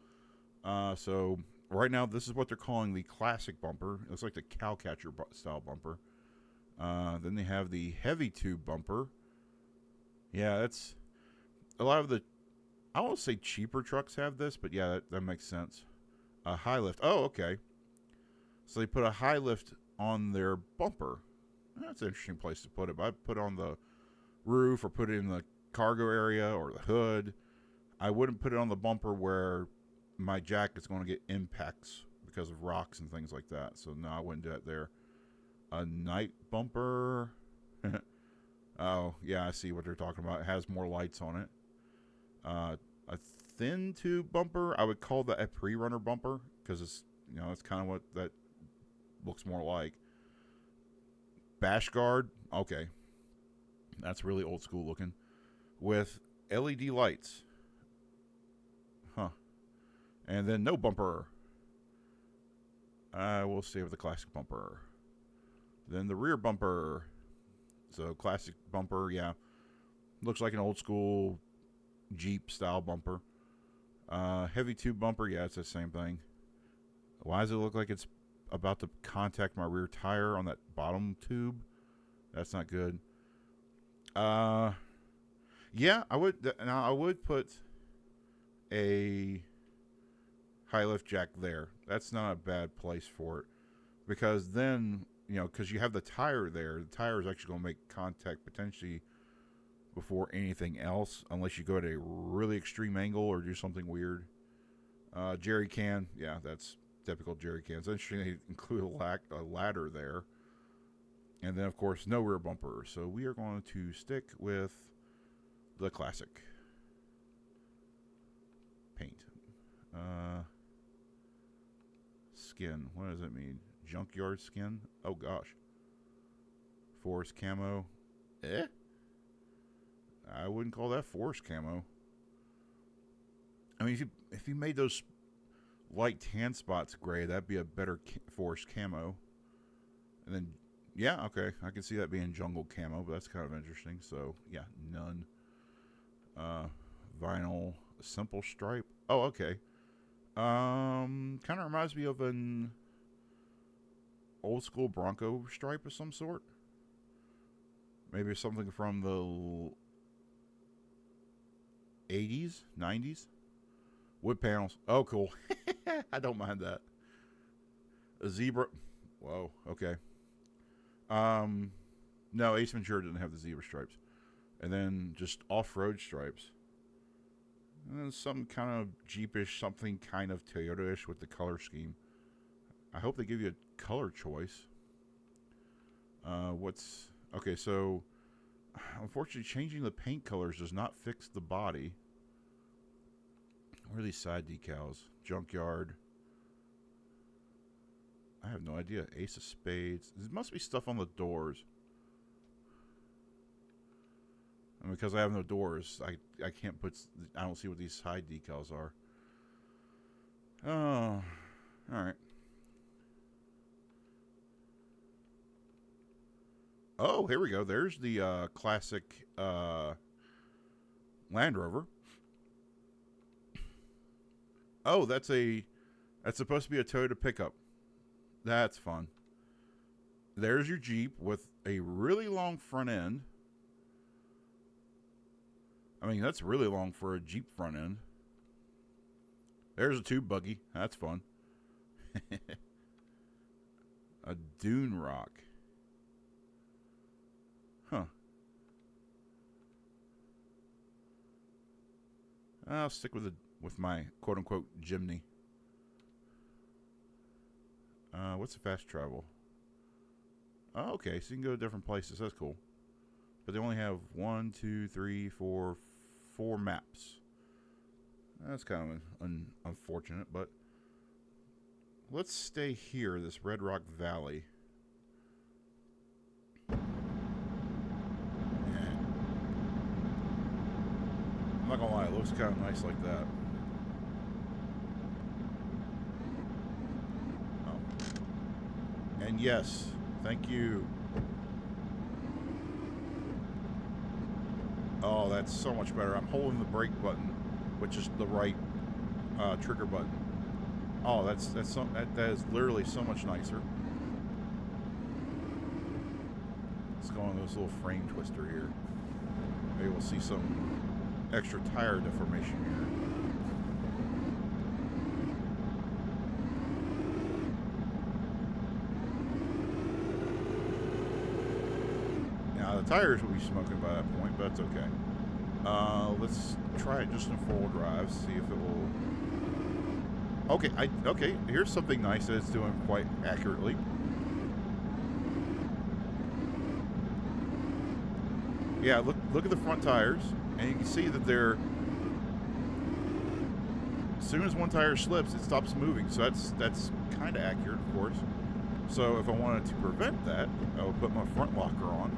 So right now, this is what they're calling the classic bumper. It looks like the cowcatcher style bumper. Then they have the heavy tube bumper. Yeah, that's a lot of the, I won't say cheaper trucks have this, but yeah, that makes sense. A high lift. Oh, okay. So they put a high lift on their bumper. That's an interesting place to put it. But I put it on the roof or put it in the cargo area or the hood. I wouldn't put it on the bumper where my jack is going to get impacts because of rocks and things like that. So no, I wouldn't do it there. A night bumper. Oh, yeah, I see what they're talking about. It has more lights on it. A thin tube bumper, I would call that a pre-runner bumper because it's, that's kind of what that looks more like. Bash guard, okay. That's really old school looking. With LED lights. Huh. And then no bumper. I will stay with the classic bumper. Then the rear bumper. So classic bumper, yeah. Looks like an old school Jeep style bumper. Heavy tube bumper, yeah, it's the same thing. Why does it look like it's about to contact my rear tire on that bottom tube? That's not good. Yeah, I would put a high lift jack there. That's not a bad place for it. Because then, because you have the tire there, the tire is actually going to make contact potentially before anything else, unless you go at a really extreme angle or do something weird. Jerry can, yeah, that's typical jerry cans. Interesting they include a ladder there. And then, of course, no rear bumper. So we are going to stick with the classic paint. Skin. What does it mean? Junkyard skin? Oh, gosh. Forest camo. I wouldn't call that forest camo. I mean, if you made those light tan spots gray, that'd be a better forest camo. And then, yeah, okay, I can see that being jungle camo, but that's kind of interesting. So, yeah, none. Vinyl simple stripe. Oh, okay. Kind of reminds me of an old school Bronco stripe of some sort. Maybe something from the 80s, 90s. Wood panels. Oh, cool. I don't mind that. A zebra. Whoa, okay. No, Ace Ventura didn't have the zebra stripes. And then just off-road stripes. And then some kind of Jeepish, something kind of Toyota-ish with the color scheme. I hope they give you a color choice. Okay, so unfortunately changing the paint colors does not fix the body. Where are these side decals? Junkyard. I have no idea. Ace of Spades. There must be stuff on the doors. And because I have no doors, I can't put... I don't see what these side decals are. Oh, alright. Oh, here we go. There's the classic Land Rover. Oh, that's supposed to be a Toyota pickup. That's fun. There's your Jeep with a really long front end. I mean, that's really long for a Jeep front end. There's a tube buggy. That's fun. A dune rock. Huh. I'll stick with my quote-unquote Jimny. What's the fast travel? Oh, okay, so you can go to different places. That's cool. But they only have 1, 2, 3, 4, 4 maps. That's kind of unfortunate, but let's stay here, this Red Rock Valley. Yeah. I'm not gonna lie, it looks kind of nice like that. Oh. And yes, thank you. Oh, that's so much better. I'm holding the brake button, which is the right trigger button. Oh, that is literally so much nicer. Let's go on this little frame twister here. Maybe we'll see some extra tire deformation here. Now the tires will be smoking by that point, but that's okay. Let's try it just in 4-wheel drive, see if it will. Okay, here's something nice that it's doing quite accurately. Yeah, look at the front tires, and you can see that they're. As soon as one tire slips, it stops moving. So that's kind of accurate, of course. So if I wanted to prevent that, I would put my front locker on.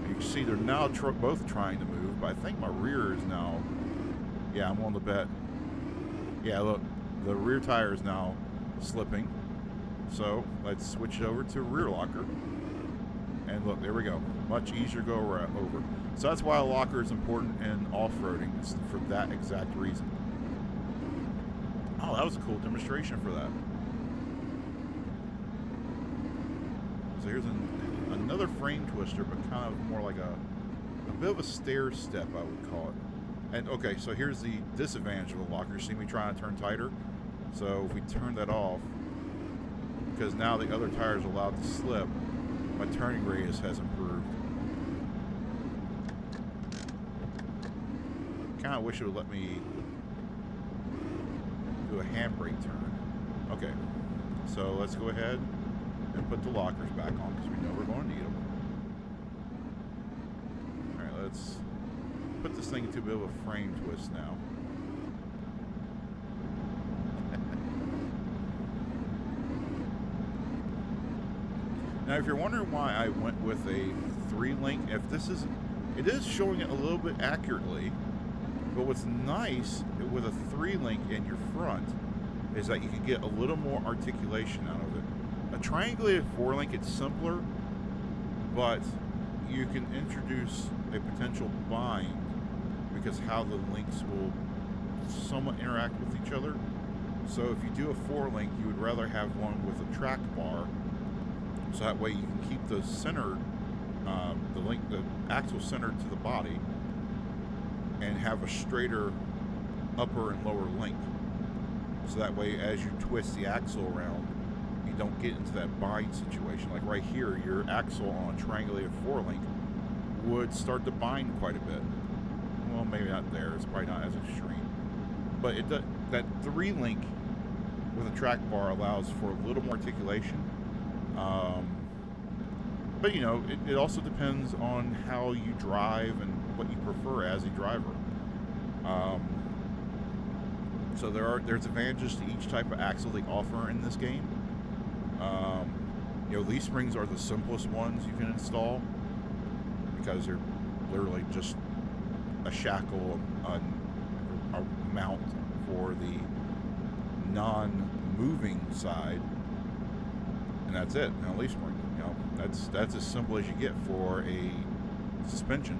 You can see they're now both trying to move, but I think my rear is now. Yeah, I'm on the bet. Yeah, look, the rear tire is now slipping. So let's switch it over to rear locker. And look, there we go. Much easier to go over. So that's why a locker is important in off-roading. It's for that exact reason. Oh, that was a cool demonstration for that. So here's another frame twister, but kind of more like a bit of a stair step, I would call it. And okay, so here's the disadvantage of the locker. You see me trying to turn tighter? So if we turn that off, because now the other tire is allowed to slip, my turning radius has improved. Kind of wish it would let me do a handbrake turn. Okay, so let's go ahead and put the lockers back on because we know we're going to need them. All right, let's put this thing into a bit of a frame twist now. Now, if you're wondering why I went with a 3-link, it is showing it a little bit accurately, but what's nice with a 3-link in your front is that you can get a little more articulation out of it. A triangulated 4-link, it's simpler, but you can introduce a potential bind because how the links will somewhat interact with each other. So if you do a 4-link, you would rather have one with a track bar, so that way you can keep the center, the axle centered to the body, and have a straighter upper and lower link. So that way, as you twist the axle around, you don't get into that bind situation. Like right here, your axle on a triangulated 4-link would start to bind quite a bit. Well, maybe not there. It's probably not as extreme. But that 3-link with a track bar allows for a little more articulation. But you know, it also depends on how you drive and what you prefer as a driver. So there's advantages to each type of axle they offer in this game. You know, leaf springs are the simplest ones you can install because they're literally just a shackle, a mount for the non-moving side, and that's it. Now, leaf spring, you know, that's as simple as you get for a suspension,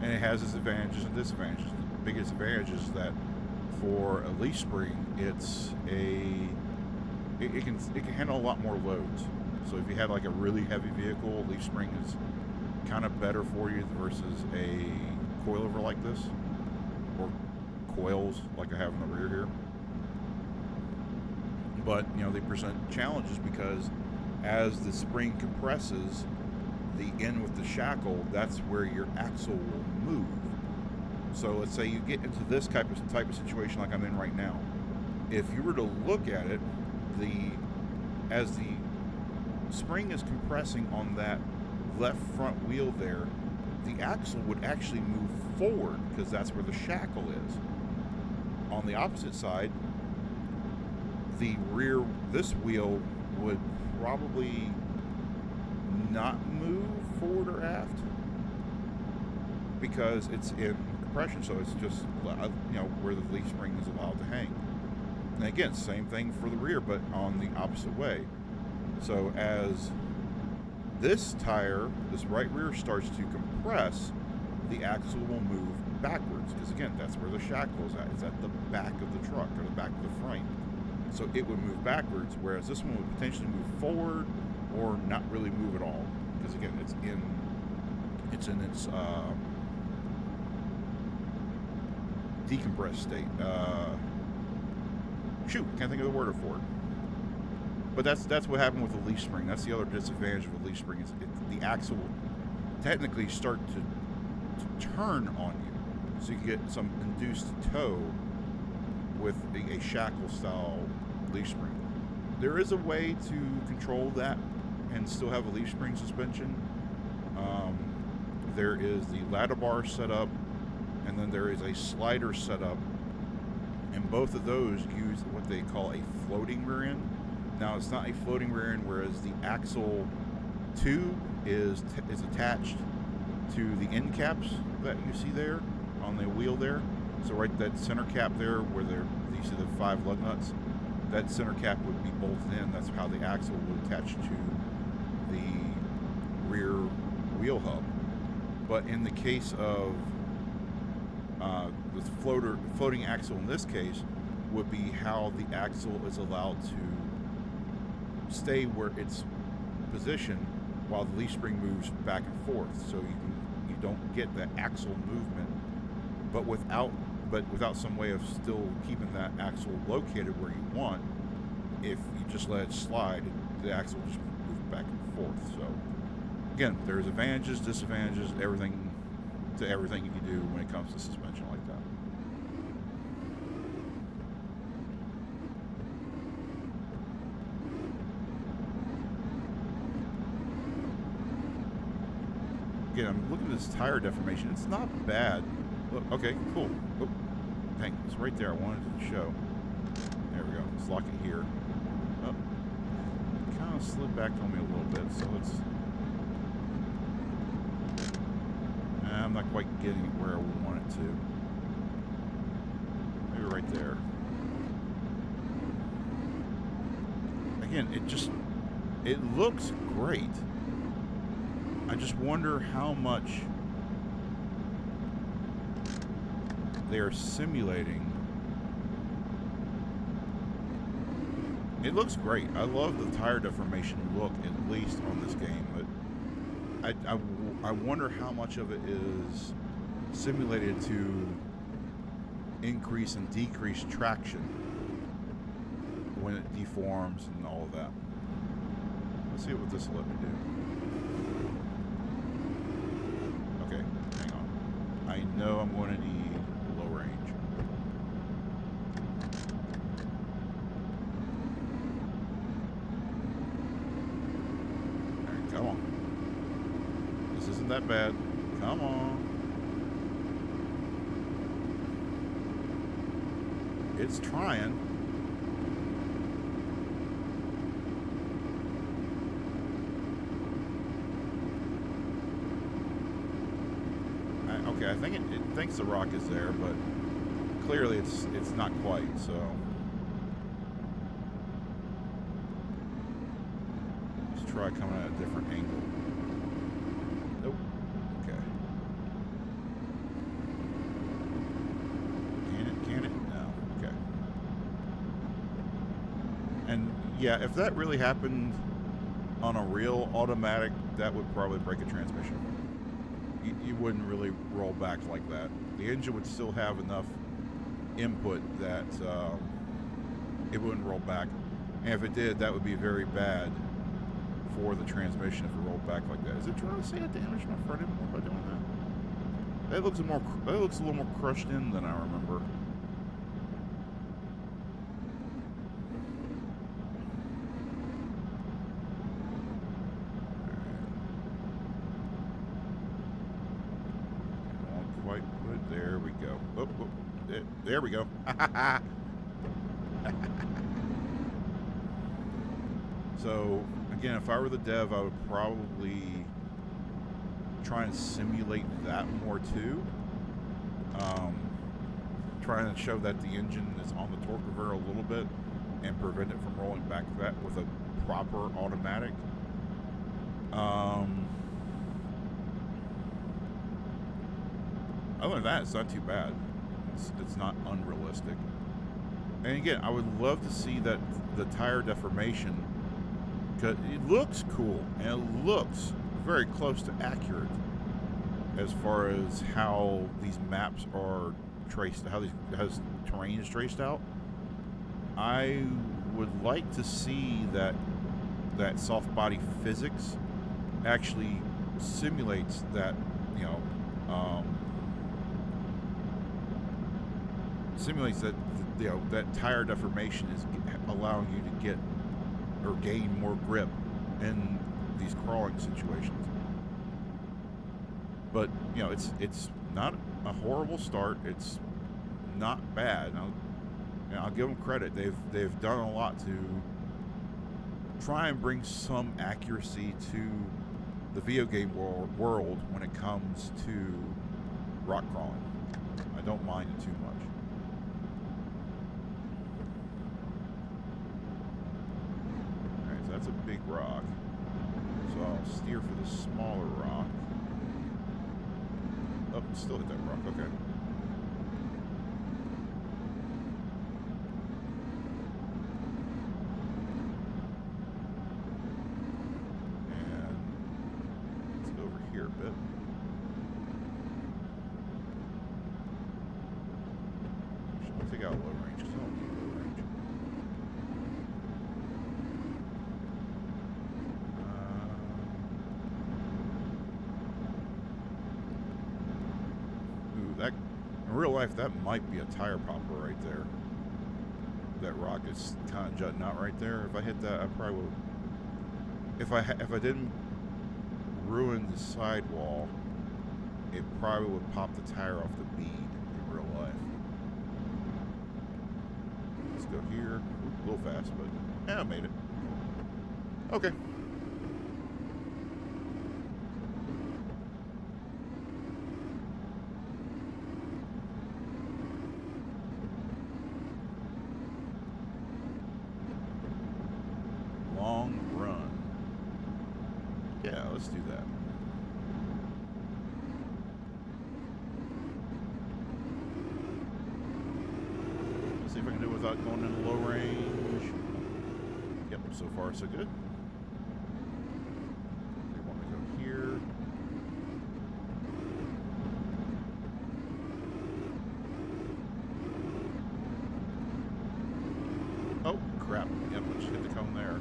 and it has its advantages and disadvantages. The biggest advantage is that for a leaf spring, it can handle a lot more loads. So if you had like a really heavy vehicle, leaf spring is kind of better for you versus a coilover like this, or coils like I have in the rear here. But you know, they present challenges because as the spring compresses the end with the shackle, that's where your axle will move. So let's say you get into this type of situation like I'm in right now. if you were to look at it, as the spring is compressing on that left front wheel there, the axle would actually move forward because that's where the shackle is. On the opposite side, this wheel would probably not move forward or aft because it's in compression, so it's just where the leaf spring is allowed to hang. And again, same thing for the rear, but on the opposite way. So as this right rear starts to compress, the axle will move backwards because again, that's where the shackle is at. It's at the back of the truck or the back of the frame. So it would move backwards, whereas this one would potentially move forward or not really move at all because again, it's in its decompressed state. Can't think of the word for it. But that's what happened with the leaf spring. That's the other disadvantage of the leaf spring is the axle will technically start to turn on you, so you can get some induced tow with a shackle style leaf spring. There is a way to control that and still have a leaf spring suspension. There is the ladder bar setup, and then there is a slider setup, and both of those use what they call a floating rear end. Now it's not a floating rear end, whereas the axle tube is attached to the end caps that you see there on the wheel there. So right, that center cap there where you see the 5 lug nuts, that center cap would be bolted in. That's how the axle would attach to the rear wheel hub. But in the case of the floating axle in this case would be how the axle is allowed to stay where it's positioned while the leaf spring moves back and forth. So you don't get that axle movement, but without some way of still keeping that axle located where you want. If you just let it slide, the axle will just move back and forth. So again, there's advantages, disadvantages, everything you can do when it comes to suspension like that. Again, I'm looking at this tire deformation. It's not bad. Look, okay, cool. Oh, dang, it's right there. I wanted to show. There we go. Let's lock it here. Oh, it kind of slid back on me a little bit, so let's... I'm not quite getting it where I want it to. Maybe right there. Again, it looks great. I just wonder how much they are simulating. It looks great. I love the tire deformation look, at least on this game, but I wonder how much of it is simulated to increase and decrease traction when it deforms and all of that. Let's see what this will let me do. Okay, hang on. I know I'm going to need low range. All right, come on. This isn't that bad. Come on. It's trying. Okay, I think it thinks the rock is there, but clearly it's not quite, so. Let's try coming at a different angle. Nope. Okay. Can it? No. Okay. And yeah, if that really happened on a real automatic, that would probably break a transmission. You wouldn't really roll back like that. The engine would still have enough input that it wouldn't roll back. And if it did, that would be very bad for the transmission if it rolled back like that. Is it trying to say I damaged my front end more by doing that? That looks a little more crushed in than I remember. go. Oh, oh, there we go. So, again, if I were the dev, I would probably try and simulate that more too. Trying to show that the engine is on the torque converter a little bit and prevent it from rolling back to that with a proper automatic. Other than that, it's not too bad. It's not unrealistic. And again, I would love to see that the tire deformation, because it looks cool and it looks very close to accurate as far as how these maps are traced, how this terrain is traced out. I would like to see that soft body physics actually simulates that, simulates that, that tire deformation is allowing you to get or gain more grip in these crawling situations. But it's not a horrible start. It's not bad. I'll give them credit. They've done a lot to try and bring some accuracy to the video game world when it comes to rock crawling. I don't mind it too much. Alright, so that's a big rock. So I'll steer for the smaller rock. Oh, still hit that rock, okay. In real life, that might be a tire popper right there. That rock is kind of jutting out right there. If I hit that, I probably would. If I didn't ruin the sidewall, it probably would pop the tire off the bead in real life. Let's go here. A little fast, but yeah, I made it. Okay. Long run. Yeah, let's do that. Let's see if I can do it without going into low range. Yep, so far so good. We want to go here. Oh, crap. Yep, I just hit the cone there.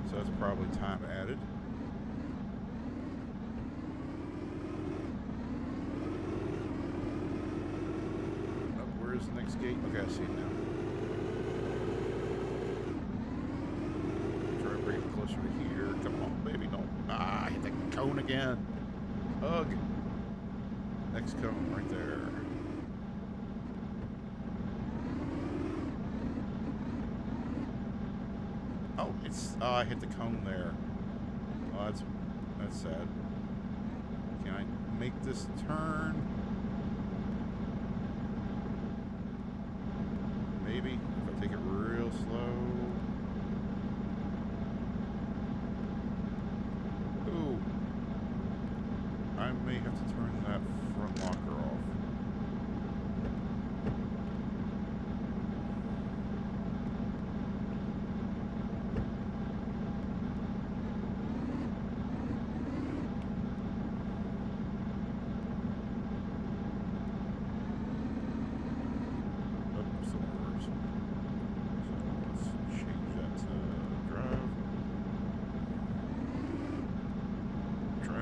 So that's probably time added. Oh, where's the next gate? Okay, I see it now. Try to bring it closer to here. Come on, baby. Don't. Ah, I hit the cone again. Ugh. Next cone right there. Oh, I hit the cone there. Oh, that's sad. Can I make this turn? Maybe, if I take it real slow. Ooh. I may have to turn that front locker off.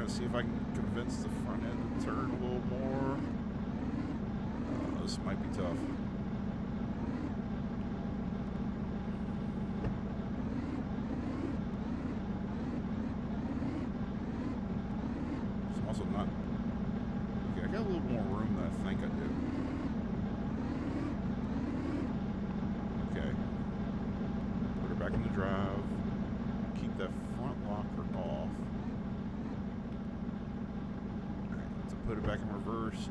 See if I can convince the front end to turn a little more. This might be tough. I'm also not. Okay, I got a little I think I do. Okay. Put her back in the drive. Keep that front locker off. Alright, let's put it back in reverse.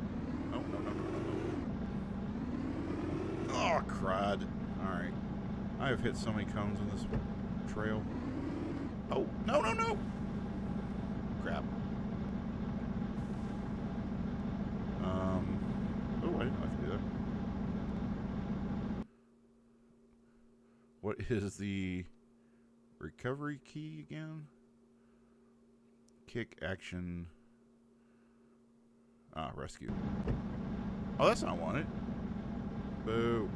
Oh, no. Oh, crud. Alright. I have hit so many cones on this trail. Oh, no. Crap. Oh, I didn't have to do that. What is the recovery key again? Kick, action. Rescue. Oh, that's not wanted. Boo.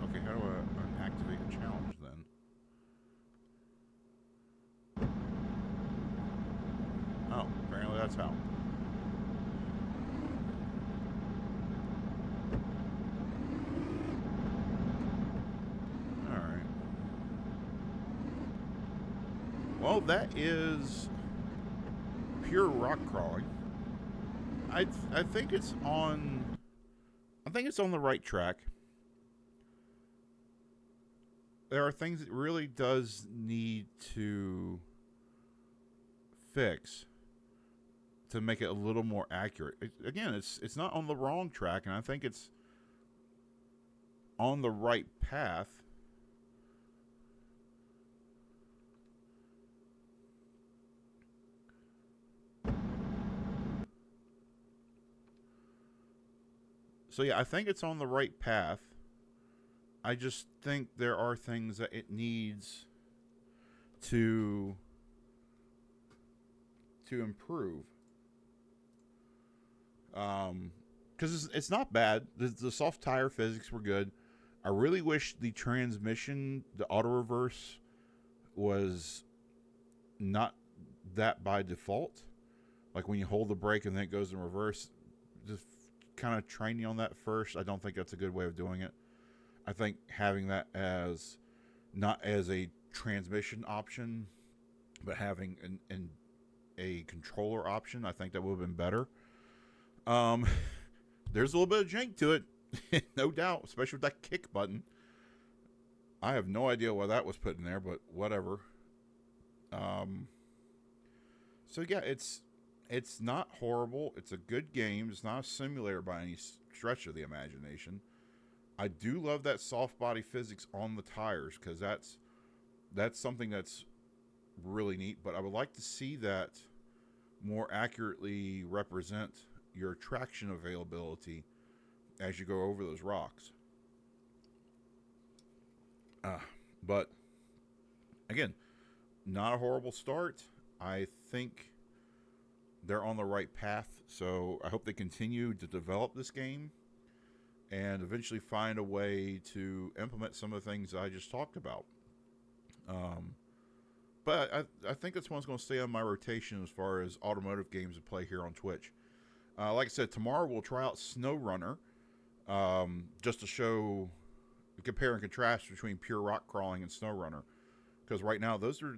Okay, how do I activate a challenge then? Oh, apparently that's how. Alright. Well, that is pure rock crawling. I think it's on the right track. There are things it really does need to fix to make it a little more accurate. Again, it's not on the wrong track, and I think it's on the right path. So yeah, I think it's on the right path. I just think there are things that it needs to improve. Because it's not bad. The soft tire physics were good. I really wish the transmission, the auto reverse, was not that by default. Like when you hold the brake and then it goes in reverse, just kind of train you on that first. I don't think that's a good way of doing it. I think having that as not as a transmission option, but having a controller option, I think that would have been better. There's a little bit of jank to it, no doubt, especially with that kick button. I have no idea why that was put in there, but whatever. So yeah, it's not horrible. It's a good game. It's not a simulator by any stretch of the imagination. I do love that soft body physics on the tires because that's something that's really neat. But I would like to see that more accurately represent your traction availability as you go over those rocks. But again, not a horrible start. I think they're on the right path. So I hope they continue to develop this game and eventually find a way to implement some of the things I just talked about. But I think this one's going to stay on my rotation as far as automotive games to play here on Twitch. Like I said, tomorrow we'll try out SnowRunner, just to show, compare and contrast between pure rock crawling and SnowRunner. Because right now, those are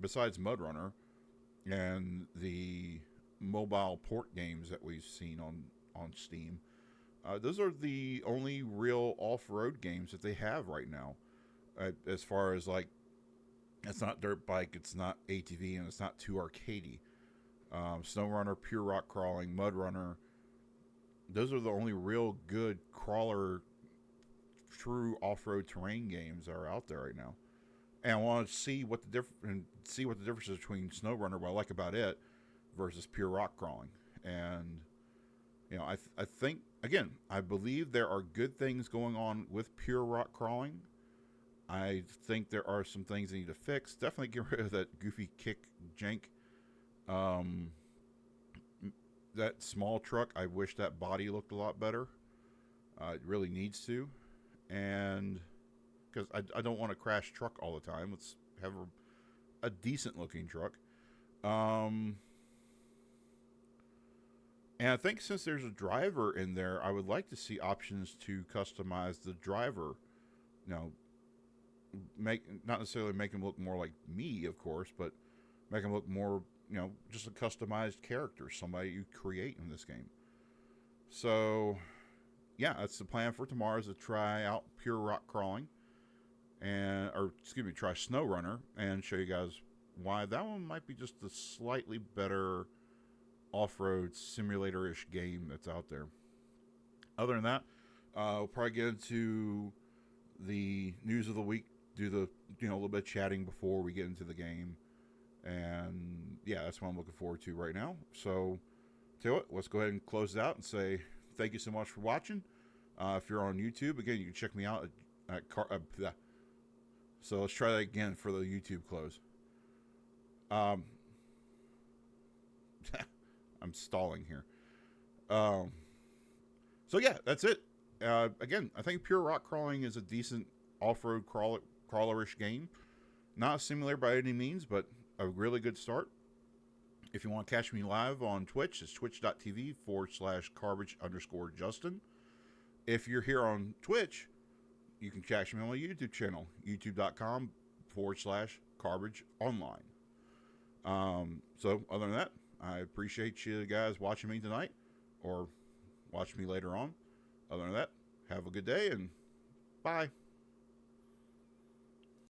besides MudRunner and the mobile port games that we've seen on Steam, those are the only real off-road games that they have right now. As far as like, it's not dirt bike, it's not ATV, and it's not too arcadey. SnowRunner, pure rock crawling, MudRunner, those are the only real good crawler, true off-road terrain games that are out there right now. And I want to see what the difference is between SnowRunner, what I like about it, versus pure rock crawling. And you know, I think, again, I believe there are good things going on with pure rock crawling. I think there are some things they need to fix. Definitely get rid of that goofy kick jank. That small truck, I wish that body looked a lot better. It really needs to. And because I don't want a crash truck all the time. Let's have a decent looking truck. Um, and I think since there's a driver in there, I would like to see options to customize the driver. You know, make not necessarily make him look more like me, of course, but make him look more, just a customized character, somebody you create in this game. So, yeah, that's the plan for tomorrow is to try out pure rock crawling try Snow Runner and show you guys why that one might be just a slightly better off-road simulator-ish game that's out there. Other than that, we'll probably get into the news of the week, do the a little bit of chatting before we get into the game, and yeah, that's what I'm looking forward to right now. So, tell you what, let's go ahead and close it out and say thank you so much for watching. If you're on YouTube, again, you can check me out so let's try that again for the YouTube close. I'm stalling here. So yeah, that's it. Again, I think pure rock crawling is a decent off-road crawlerish game. Not a simulator by any means, but a really good start. If you want to catch me live on Twitch, it's twitch.tv/garbage_Justin. If you're here on Twitch, you can catch me on my YouTube channel, youtube.com/GarbageOnline. So other than that, I appreciate you guys watching me tonight or watch me later on. Other than that, have a good day and bye.